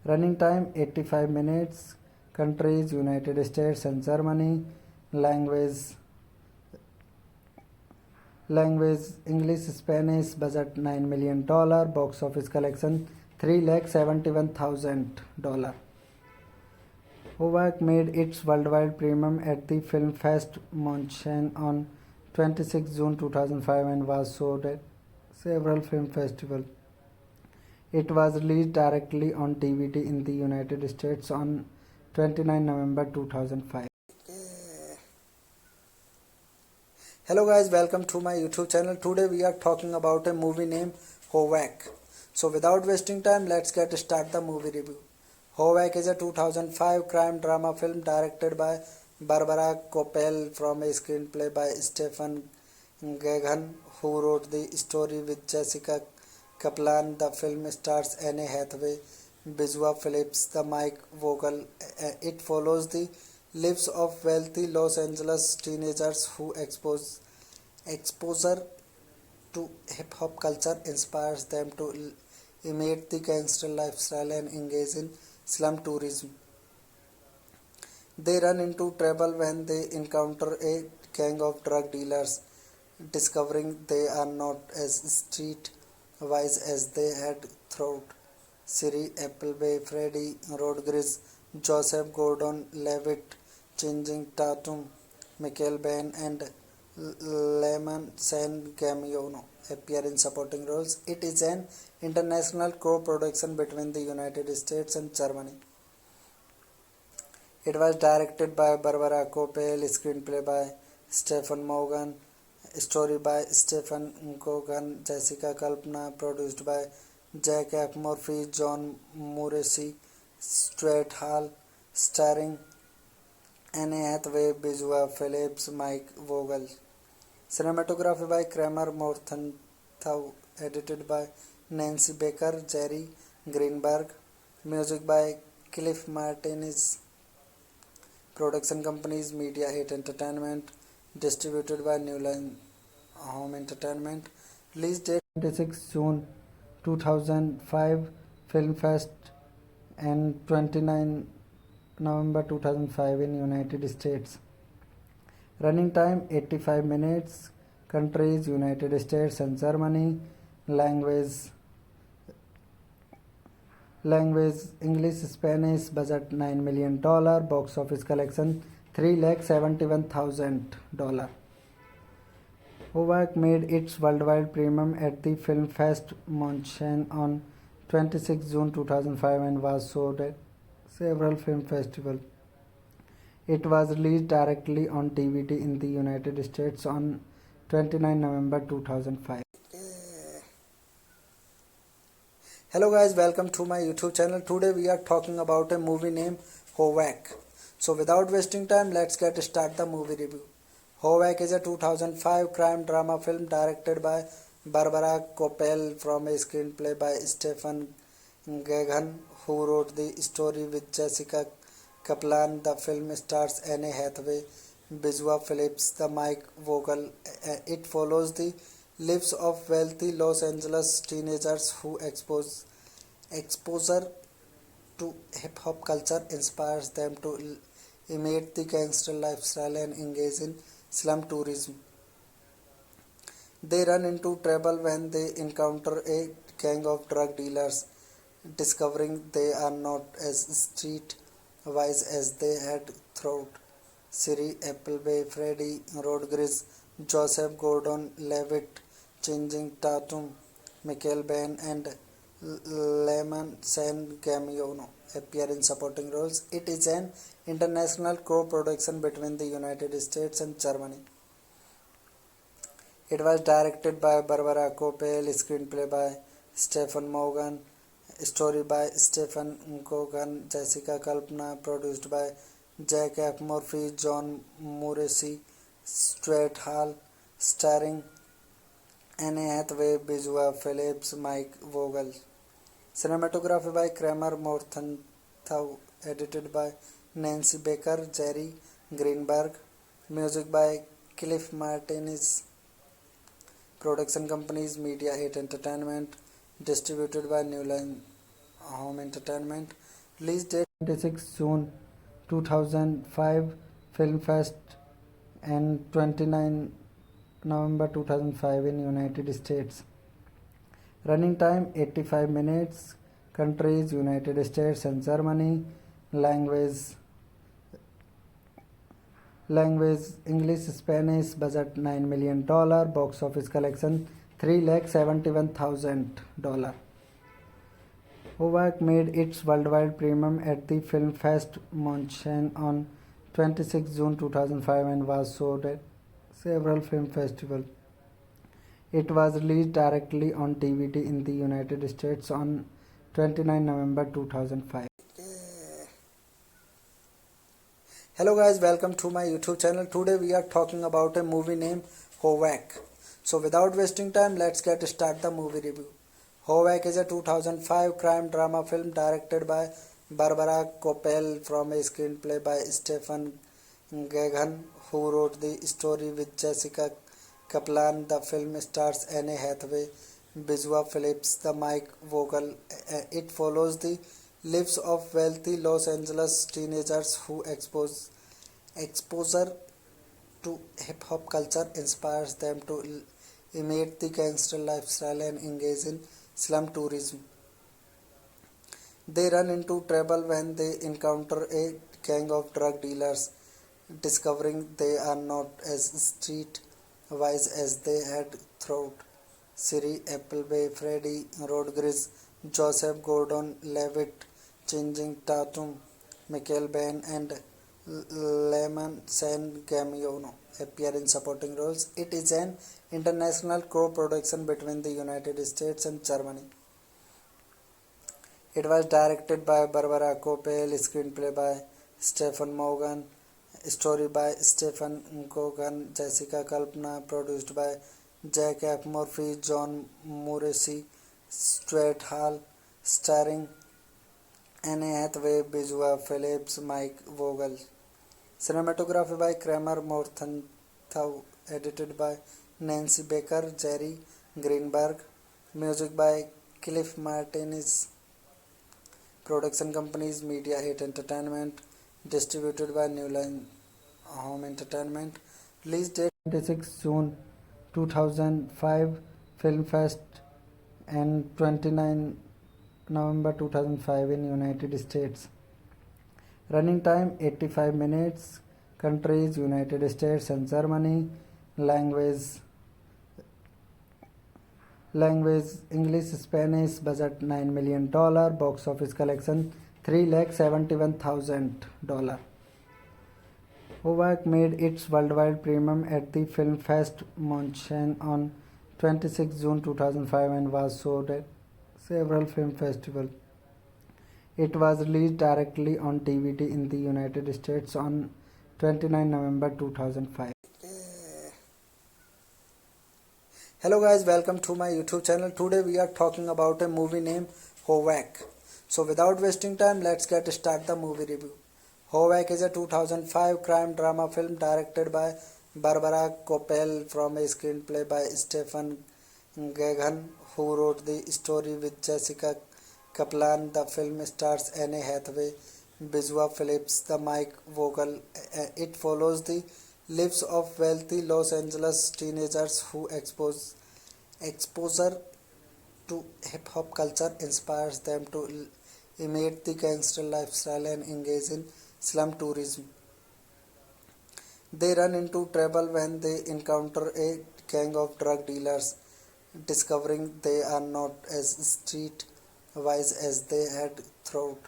Running time 85 minutes. Countries United States and Germany. Language English Spanish. Budget $9 million. Box office collection $371,000. Hovak made its worldwide premiere at the Film Fest München on 26 June 2005 and was showed at several film festivals. It was released directly on DVD in the United States on 29 November 2005. Hello guys, welcome to my YouTube channel. Today we are talking about a movie named Hovak. So without wasting time, let's get start the movie review. Hovak is a 2005 crime drama film directed by Barbara Kopel from a screenplay by Stephen Gaghan, who wrote the story with Jessica Kaplan. The film stars Anne Hathaway, Bizua Phillips, the Mike Vogel. It follows the lives of wealthy Los Angeles teenagers who exposure to hip-hop culture inspires them to imitate the gangster lifestyle and engage in slum tourism. They run into trouble when they encounter a gang of drug dealers, discovering they are not as street-wise as they had thought. Siri Appleby, Freddie Rodriguez, Joseph Gordon-Levitt, Channing Tatum, Michael Bain, and Lemon San Gamiano appear in supporting roles. It is an international co-production between the United States and Germany. It was directed by Barbara Kopel, screenplay by Stephen Morgan, story by Stephen Gogan, Jessica Kalpana, produced by Jack F. Murphy, John Morrissey, Stuart Hall, starring Anne Hathaway, Bizua Phillips, Mike Vogel. Cinematography by Kramer Morgenthau, edited by Nancy Baker, Jerry Greenberg. Music by Cliff Martinez. Production companies Media 8 Entertainment. Distributed by New Line Home Entertainment. Release date 26 June 2005. Film Fest and 29 November 2005 in United States. Running time 85 minutes. Countries United States and Germany. Language English, Spanish. Budget $9 million. Box office collection $371,000. Howak made its worldwide premiere at the Film Fest München on 26 June 2005 and was showed at several film festivals. It was released directly on DVD in the United States on 29 November 2005. Hello guys, welcome to my YouTube channel. Today we are talking about a movie named Howak. So without wasting time, let's get start the movie review. Howak is a 2005 crime drama film directed by Barbara Koppel from a screenplay by Stephen Gaghan, who wrote the story with Jessica Kaplan. The film stars Anne Hathaway, Bizua Phillips, the Mike Vogel. It follows the lives of wealthy Los Angeles teenagers who exposure to hip-hop culture inspires them to imitate the gangster lifestyle and engage in slum tourism. They run into trouble when they encounter a gang of drug dealers, discovering they are not as street-wise as they had thought. Siri Appleby, Freddie Rodriguez, Joseph Gordon-Levitt, Channing Tatum, Michael Biehn, and Lemon San Gamiano appear in supporting roles. It is an international co-production between the United States and Germany. It was directed by Barbara Koppel, screenplay by Stephen Morgan, story by Stephen Gaghan, Jessica Kalpana, produced by Jack F. Murphy, John Morrissey, Stuart Hall, starring Anne Hathaway, Bizua Phillips, Mike Vogel. Cinematography by Kramer Morgenthau, edited by Nancy Baker, Jerry Greenberg. Music by Cliff Martinez. Production companies Media 8 Entertainment. Distributed by New Line Home Entertainment. Release date 26 June 2005. Film Fest and 29 November 2005 in United States. Running time 85 minutes. Countries United States and Germany. Language English, Spanish. Budget $9 million. Box office collection $371,000. Howak made its worldwide premiere at the Film Fest München on 26 June 2005 and was showed at several film festivals. It was released directly on DVD in the United States on 29 November 2005. Hello guys, welcome to my YouTube channel. Today we are talking about a movie named Howak. So without wasting time, let's get start the movie review. Howak is a 2005 crime drama film directed by Barbara Koppel from a screenplay by Stephen Gaghan, who wrote the story with Jessica Kaplan. The film stars Anne Hathaway, Bizua Phillips, the Mike Vogel. It follows the lives of wealthy Los Angeles teenagers who exposure to hip-hop culture inspires them to imitate the gangster lifestyle and engage in slum tourism. They run into trouble when they encounter a gang of drug dealers, discovering they are not as street-wise as they had thought. Siri Appleby, Freddie Rodriguez, Joseph Gordon-Levitt, Channing Tatum, Michael Biehn, and Lemon San Gamiano appear in supporting roles. It is an international co-production between the United States and Germany. It was directed by Barbara Koppel, screenplay by Stephen Morgan, story by Stephen Gaghan, Jessica Kalpana, produced by Jack F. Murphy, John Morrissey, Stuart Hall, starring Anne Hathaway, Bijua Phillips, Mike Vogel. Cinematography by Kramer Morgenthau. Edited by Nancy Baker, Jerry Greenberg. Music by Cliff Martinez. Production companies Media 8 Entertainment. Distributed by New Line Home Entertainment. Release date 26 June 2005. Film Fest and 29 November 2005 in United States. Running time 85 minutes. Countries United States and Germany. Language English, Spanish. Budget $9 million. Box office collection $371,000. Hovak made its worldwide premiere at the Film Fest München on 26 June 2005 and was showed at several film festivals. It was released directly on DVD in the United States on 29 November 2005. Hello guys, welcome to my YouTube channel. Today we are talking about a movie named Hovak. So without wasting time, let's get start the movie review. Hovak is a 2005 crime drama film directed by Barbara Koppel from a screenplay by Stephen Gaghan, who wrote the story with Jessica Kaplan. The film stars Anne Hathaway, Bijua Phillips, the Mike Vogel. It follows the lives of wealthy Los Angeles teenagers who exposure to hip-hop culture inspires them to imitate the gangster lifestyle and engage in slum tourism. They run into trouble when they encounter a gang of drug dealers, discovering they are not as street-wise as they had thought.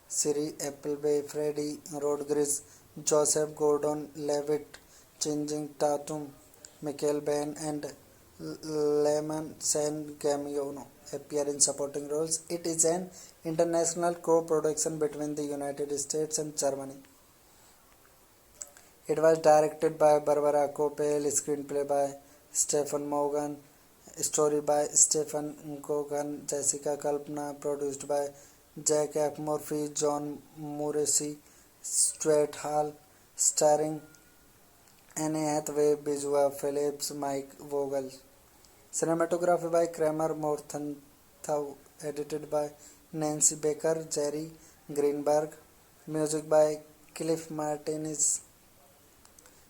Siri Appleby, Freddie Rodriguez, Joseph Gordon-Levitt, Channing Tatum, Michael Biehn, and Lemon San Gamiano appear in supporting roles. It is an international co-production between the United States and Germany. It was directed by Barbara Koppel, screenplay by Stephen Morgan, story by Stephen Gaghan, Jessica Kalpana, produced by Jack F. Murphy, John Morrissey, Stuart Hall, starring Anne Hathaway, Bijua Phillips, Mike Vogel. Cinematography by Kramer Morgenthau. Edited by Nancy Baker, Jerry Greenberg. Music by Cliff Martinez.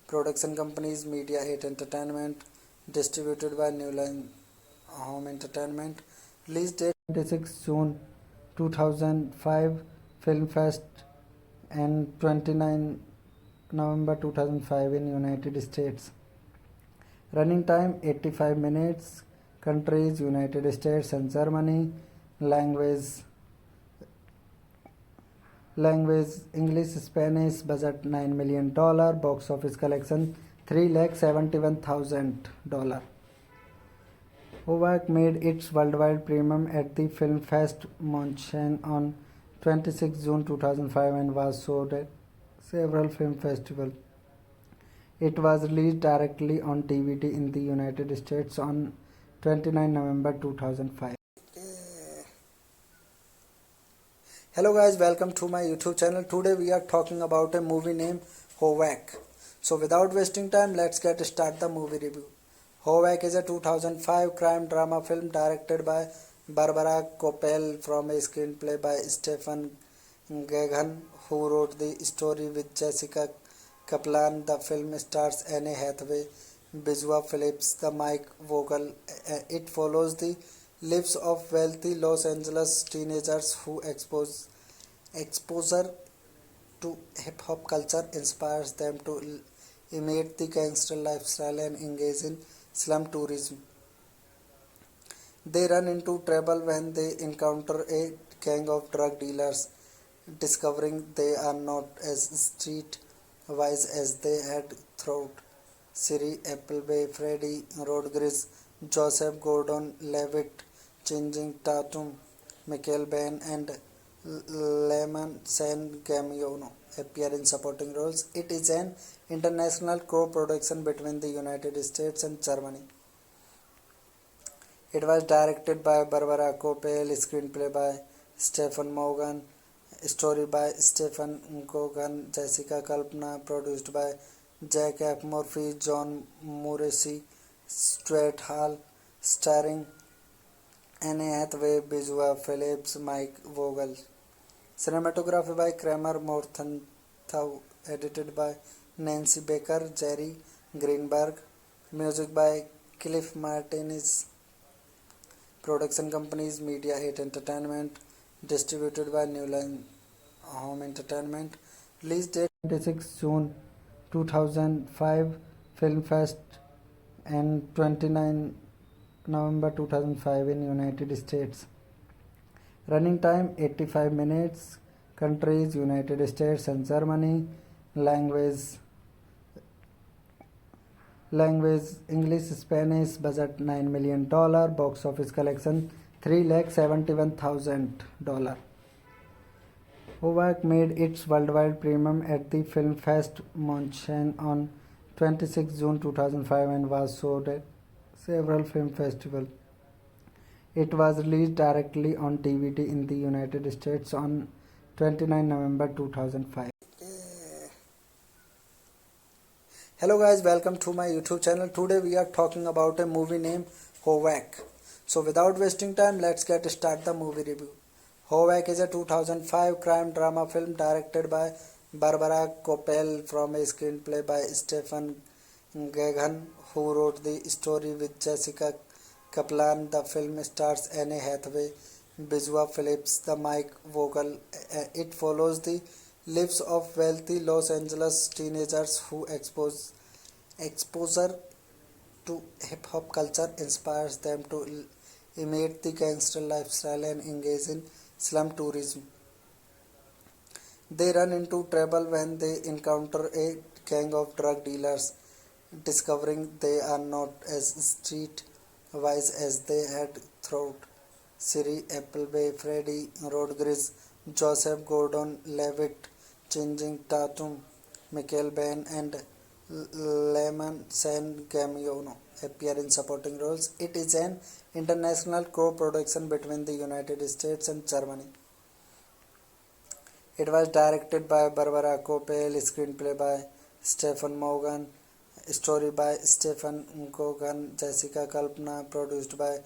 Production companies Media 8 Entertainment. Distributed by New Line Home Entertainment. Release date 26 June 2005. Film Fest and 29 November 2005 in United States. Running time 85 minutes. Countries United States and Germany. Language English, Spanish. Budget $9 million. Box office collection $371,000. Hovak made its worldwide premiere at the Film Fest München on 26 June 2005 and was showed at several film festivals. It was released directly on DVD in the United States on 29 November 2005. Hello guys, welcome to my YouTube channel. Today we are talking about a movie named Hovak. So without wasting time, let's get start the movie review. Hovak is a 2005 crime drama film directed by Barbara Koppel from a screenplay by Stephen Gaghan, who wrote the story with Jessica Kaplan. The film stars Anne Hathaway, Bijua Phillips, the Mike Vogel. It follows the lives of wealthy Los Angeles teenagers who exposure to hip-hop culture inspires them to imitate the gangster lifestyle and engage in slum tourism. They run into trouble when they encounter a gang of drug dealers, discovering they are not as street-wise as they had thought. Siri Appleby, Freddie Rodriguez, Joseph Gordon-Levitt, Channing Tatum, Michael Biehn, and Lemon San Gamiano appear in supporting roles. It is an international co-production between the United States and Germany. It was directed by Barbara Koppel, screenplay by Stephen Morgan, Story by Stephen Gogan, Jessica Kalpana, produced by Jack F. Murphy, John Morrissey, Stuart Hall, starring Anne Hathaway, Bijua Phillips, Mike Vogel. Cinematography by Kramer Morgenthau, edited by Nancy Baker, Jerry Greenberg. Music by Cliff Martinez. Production companies Media 8 Entertainment, distributed by New Line Home Entertainment. Release date 26 June 2005, Film Fest, and 29 November 2005 in United States. Running time 85 minutes. Countries United States and Germany. Language English, Spanish. Budget $9 million. Box office collection $371,000. Hovak made its worldwide premiere at the Film Fest Munchen on 26 June 2005 and was showed at several film festivals. It was released directly on DVD in the United States on 29 November 2005. Hello guys, welcome to my YouTube channel. Today we are talking about a movie named Hovak. So without wasting time, let's get start the movie review. Hovak is a 2005 crime drama film directed by Barbara Koppel from a screenplay by Stephen Gagan, who wrote the story with Jessica Kaplan. The film stars Anne Hathaway, Bijua Phillips, the Mike Vogel. It follows the lives of wealthy Los Angeles teenagers who exposure to hip-hop culture inspires them to imitate the gangster lifestyle and engage in slum tourism. They run into trouble when they encounter a gang of drug dealers, discovering they are not as street-wise as they had thought. Siri Appleby, Freddie Rodriguez, Joseph Gordon-Levitt, Channing Tatum, Michael Biehn, and Lemon San Gamiano appear in supporting roles. It is an international co-production between the United States and Germany. It was directed by Barbara Koppel, screenplay by Stephen Morgan, story by Stephen Gogan, Jessica Kalpana, produced by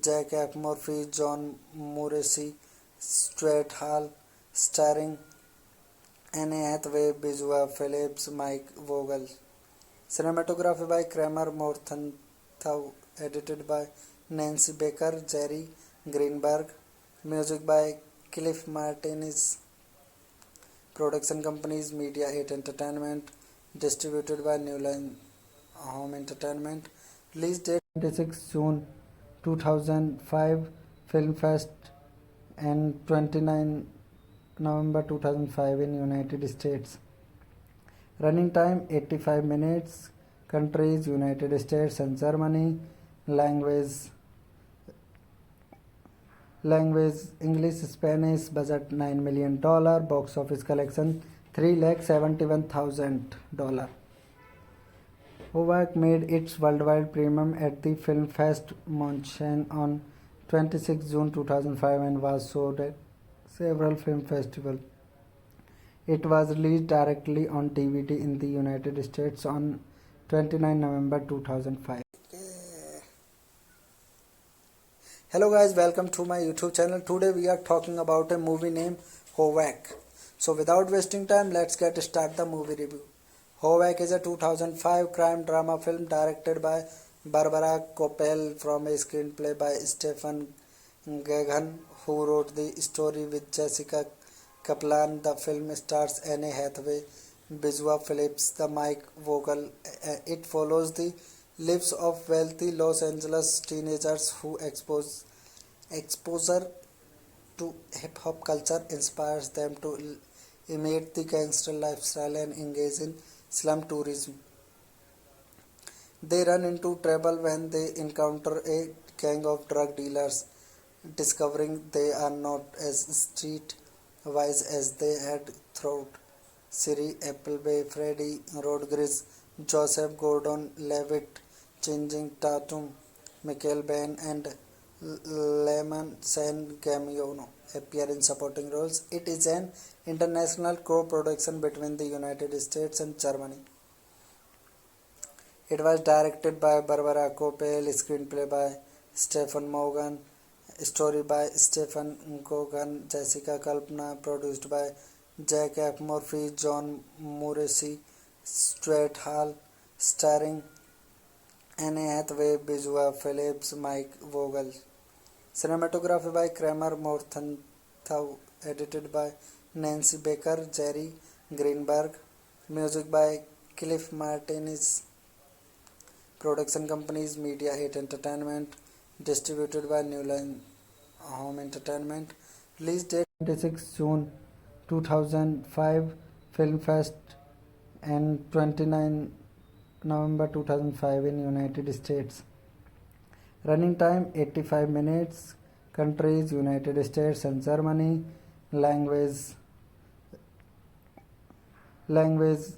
Jack F. Murphy, John Morrissey, Stuart Hall, starring Anne Hathaway, Bijua Phillips, Mike Vogel. Cinematography by Kramer Morgenthau, edited by Nancy Baker, Jerry Greenberg. Music by Cliff Martinez. Production companies Media 8 Entertainment, distributed by New Line Home Entertainment. Release date 26 June 2005, Film Fest, and 29 November 2005 in United States. Running time 85 minutes. Countries United States and Germany. Language English, Spanish. Budget $9 million. Box office collection $371,000. Hovak made its worldwide premiere at the Film Fest Munchen on 26 June 2005 and was showed at several film festivals. It was released directly on DVD in the United States on 29 November 2005. Hello guys, welcome to my YouTube channel. Today we are talking about a movie named Hovak. So without wasting time, let's get start the movie review. Hovak is a 2005 crime drama film directed by Barbara Koppel from a screenplay by Stephen Gagan, who wrote the story with Jessica Kaplan. The film stars Anne Hathaway, Bijua Phillips, the Mike Vogel. It follows the lives of wealthy Los Angeles teenagers who exposure to hip-hop culture inspires them to imitate the gangster lifestyle and engage in slum tourism. They run into trouble when they encounter a gang of drug dealers, discovering they are not as street-wise as they had thought. Siri Appleby, Freddie Rodriguez, Joseph Gordon-Levitt, Channing Tatum, Michael Biehn, and Lemon San Cameo appear in supporting roles. It is an international co-production between the United States and Germany. It was directed by Barbara Koppel, screenplay by Stephen Morgan, story by Stephen Gogan, Jessica Kalpana, produced by Jack F. Murphy, John Morrissey, Stuart Hall, starring Anne Hathaway, Bijua Phillips, Mike Vogel. Cinematography by Kramer Morgenthau, edited by Nancy Baker, Jerry Greenberg. Music by Cliff Martinez. Production companies Media 8 Entertainment, distributed by New Line Home Entertainment. Release date 26 June 2005, Film Fest, and 29 November 2005 in United States. Running time 85 minutes. Countries United States and Germany. Language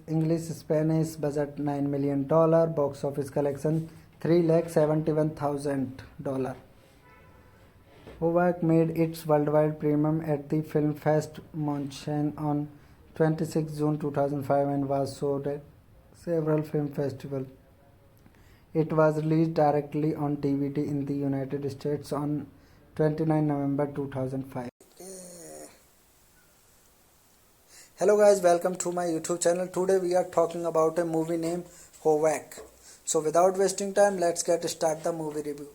English, Spanish. Budget $9 million. Box office collection $371,000. Hovak made its worldwide premiere at the Film Fest München on 26 June 2005 and was showed at several film festivals. It was released directly on DVD in the United States on 29 November 2005. Hello guys, welcome to my YouTube channel. Today we are talking about a movie named Hovak. So without wasting time, let's get start the movie review.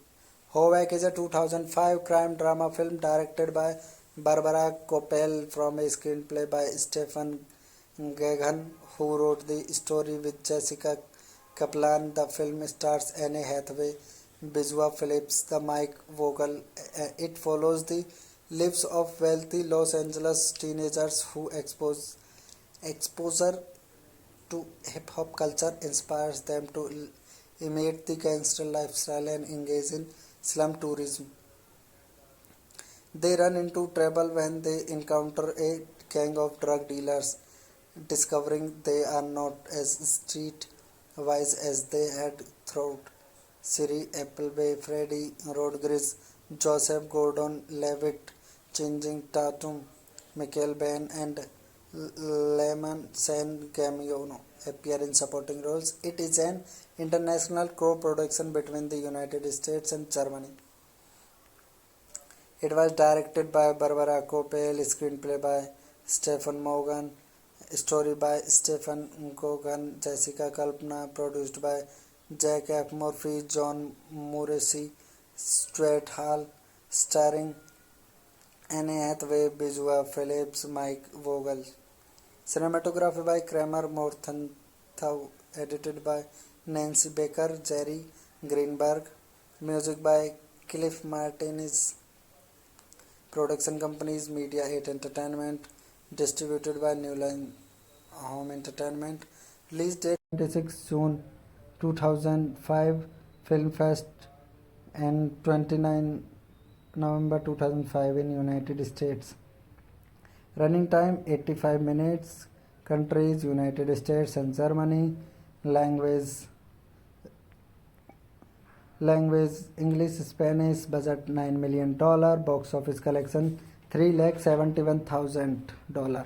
Hovak is a 2005 crime drama film directed by Barbara Koppel from a screenplay by Stephen Gagan, who wrote the story with Jessica Kaplan. The film stars Anne Hathaway, Bijua Phillips, the Mike Vogel. It follows the lives of wealthy Los Angeles teenagers who exposure to hip-hop culture inspires them to imitate the gangster lifestyle and engage in slum tourism. They run into trouble when they encounter a gang of drug dealers, discovering they are not as street-wise as they had thought. Siri Appleby, Freddie Rodriguez, Joseph Gordon-Levitt, Channing Tatum, Michael Biehn, and Lemon San Cameo appear in supporting roles. It is an international co-production between the United States and Germany. It was directed by Barbara Koppel, screenplay by Stephen Morgan, story by Stephen Gogan, Jessica Kalpana, produced by Jack F. Murphy, John Morrissey, Stuart Hall, starring Anne Hathaway, Bijua Phillips, Mike Vogel. Cinematography by Kramer Morgenthau, edited by Nancy Baker, Jerry Greenberg. Music by Cliff Martinez. Production companies Media 8 Entertainment, distributed by New Line Home Entertainment. Release date 26 June 2005, Film Fest, and 29 November 2005 in United States. Running time 85 minutes. Countries United States and Germany. Language English, Spanish. Budget $9 million. Box office collection $371,000.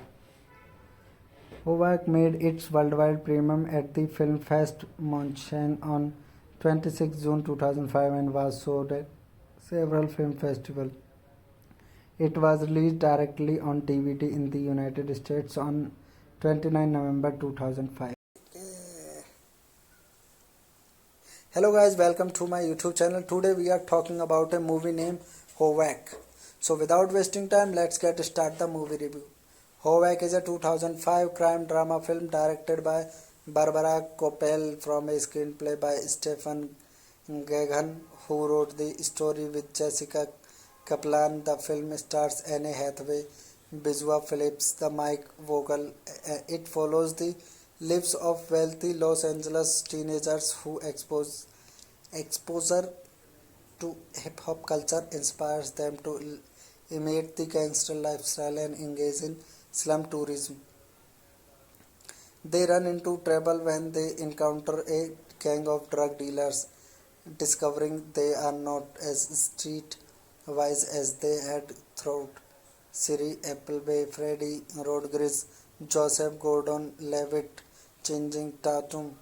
Hovak made its worldwide premiere at the Film Fest München on 26 June 2005 and was showed at several film festivals. It was released directly on DVD in the United States on 29 November 2005. Hello guys, welcome to my YouTube channel. Today we are talking about a movie named Hovak. So without wasting time, let's get start the movie review. Hovak is a 2005 crime drama film directed by Barbara Koppel from a screenplay by Stephen Gagan, who wrote the story with Jessica Kaplan. The film stars Anne Hathaway, Bijua Phillips, the Mike Vogel. It follows the lives of wealthy Los Angeles teenagers who exposure to hip-hop culture inspires them to imitate the gangster lifestyle and engage in slum tourism. They run into trouble when they encounter a gang of drug dealers, discovering they are not as street wise as they had thought. Siri Appleby, Freddie Rodriguez, Joseph Gordon-Levitt, Channing Tatum,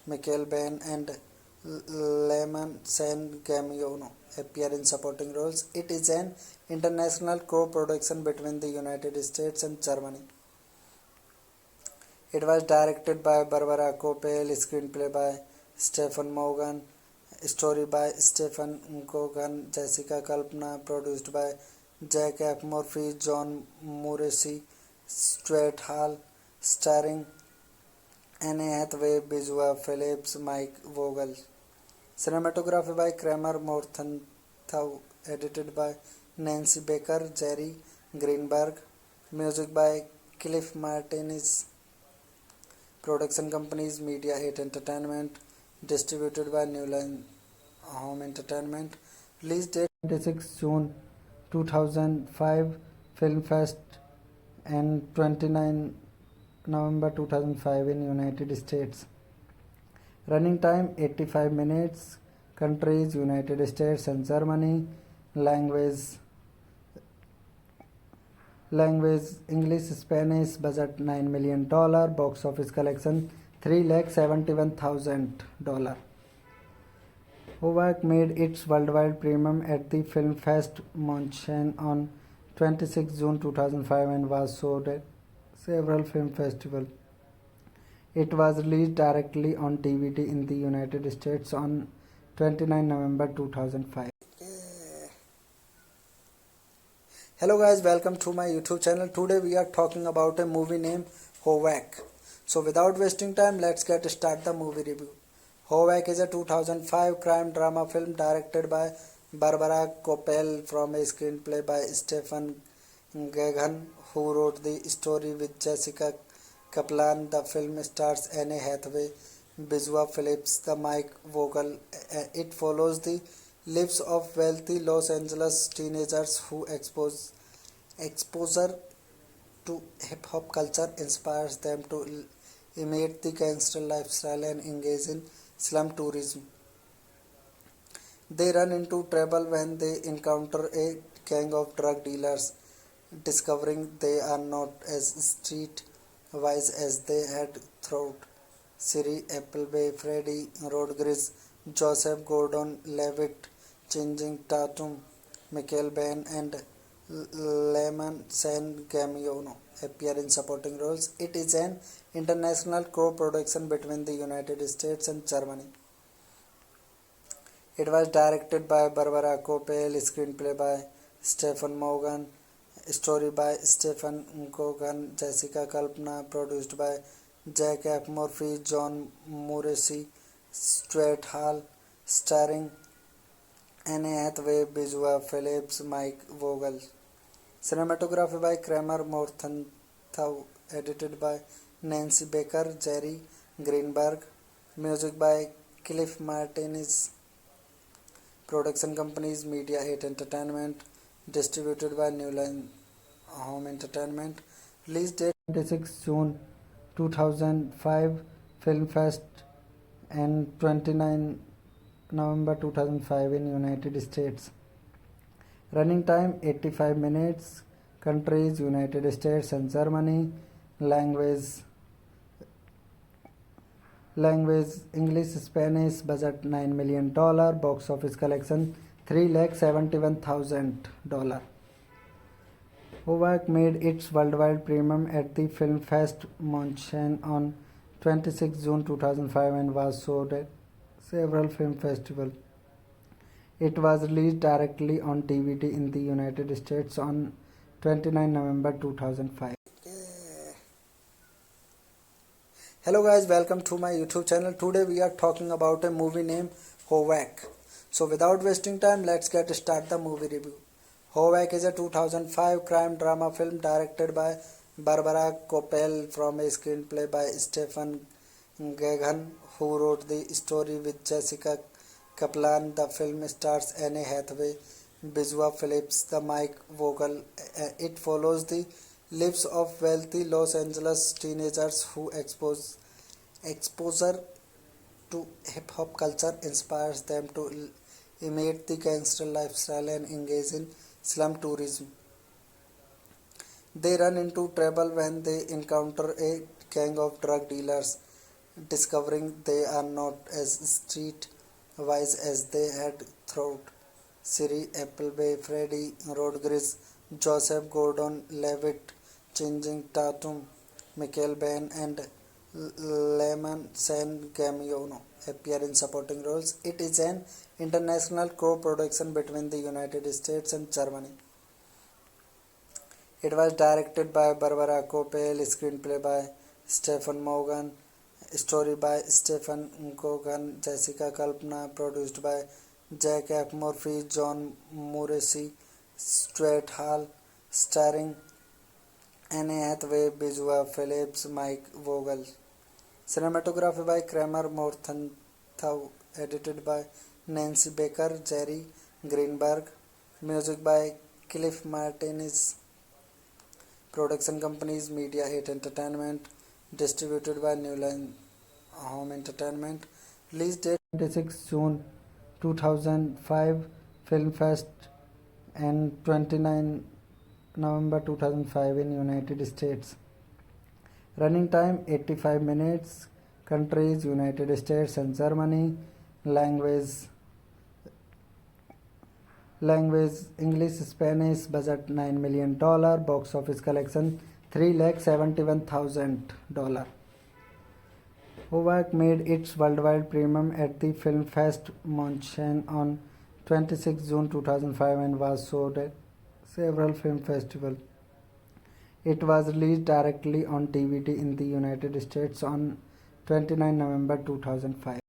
Michael Bain, and Lemon San Gamiano appear in supporting roles. It is an international co-production between the United States and Germany. It was directed by Barbara Koppel, screenplay by Stephen Morgan, story by Stephen Gogan, Jessica Kalpana, produced by Jack F. Murphy, John Morrissey, Stuart Hall, starring Anne Hathaway, Bizua Phillips, Mike Vogel. Cinematography by Kramer Morgenthau, edited by Nancy Baker, Jerry Greenberg. Music by Cliff Martinez. Production companies Media 8 Entertainment, distributed by New Line Home Entertainment. Release date 26 June 2005, Film Fest, and 29 November 2005 in United States. Running time 85 minutes. Countries United States and Germany. Language English, Spanish. Budget $9 million. Box office collection $371,000. Howak made its worldwide premiere at the Film Fest München on 26 June 2005 and was showed at several film festivals. It was released directly on DVD in the United States on 29 November 2005. Hello guys, welcome to my YouTube channel. Today we are talking about a movie named Howak. So without wasting time, let's get start the movie review. Howak is a 2005 crime drama film directed by Barbara Koppel from a screenplay by Stephen Gagan, who wrote the story with Jessica Kaplan. The film stars Anne Hathaway, Bizua Phillips, the Mike Vogel. It follows the lives of wealthy Los Angeles teenagers who exposure to hip-hop culture inspires them to imitate the gangster lifestyle and engage in slum tourism. They run into trouble when they encounter a gang of drug dealers, discovering they are not as street-wise as they had thought. Siri Appleby, Freddie Rodriguez, Joseph Gordon-Levitt, Channing Tatum, Michael Bain, and Lemon San Gamiano appear in supporting roles. It is an international co-production between the United States and Germany. It was directed by Barbara Koppel, screenplay by Stephen Morgan, story by Stephen Gogan, Jessica Kalpana, produced by Jack F. Murphy, John Morrissey, Stuart Hall, starring Anne Hathaway, Bizua Phillips, Mike Vogel. Cinematography by Kramer Morgenthau, edited by Nancy Baker, Jerry Greenberg. Music by Cliff Martinez. Production companies Media 8 Entertainment, distributed by New Line Home Entertainment. Release date 26 June 2005, Film Fest, and 29 November 2005 in United States. Running time 85 minutes. Countries United States and Germany. Language English, Spanish. Budget $9 million. Box office collection $371,000. Howak made its worldwide premiere at the Film Fest München on 26 June 2005 and was showed at several film festivals. It was released directly on DVD in the United States on 29 November 2005. Hello guys, welcome to my YouTube channel. Today we are talking about a movie named Howak. So without wasting time, let's get start the movie review. Howak is a 2005 crime drama film directed by Barbara Koppel from a screenplay by Stephen Gagan, who wrote the story with Jessica Kaplan. The film stars Anne Hathaway, Bizua Phillips, the Mike Vogel. It follows the lives of wealthy Los Angeles teenagers who exposure to hip-hop culture inspires them to imitate the gangster lifestyle and engage in slum tourism. They run into trouble when they encounter a gang of drug dealers, discovering they are not as street wise as they had thought. Siri Appleby, Freddie Rodriguez, Joseph Gordon Levitt, Changing Tatum, Michael Bain, and Lemon San Gamiano appear in supporting roles. It is an international co-production between the United States and Germany. It was directed by Barbara Kopel, screenplay by Stephen Morgan, story by Stephen Gogan, Jessica Kalpana, produced by Jack F. Murphy, John Morrissey, Stuart Hall, starring Anne Hathaway, Bijua Phillips, Mike Vogel. Cinematography by Kramer Morgenthau, edited by Nancy Baker, Jerry Greenberg. Music by Cliff Martinez. Production companies Media 8 Entertainment, distributed by New Line Home Entertainment. Release date 26 June 2005, Film Fest, and 29 November 2005 in United States. Running time 85 minutes. Countries United States and Germany. Language English, Spanish. Budget $9 million. Box office collection $371,000. HOVAC made its worldwide premiere at the Film Fest Munchen on 26 June 2005 and was showed at several film festivals. It was released directly on DVD in the United States on 29 November 2005.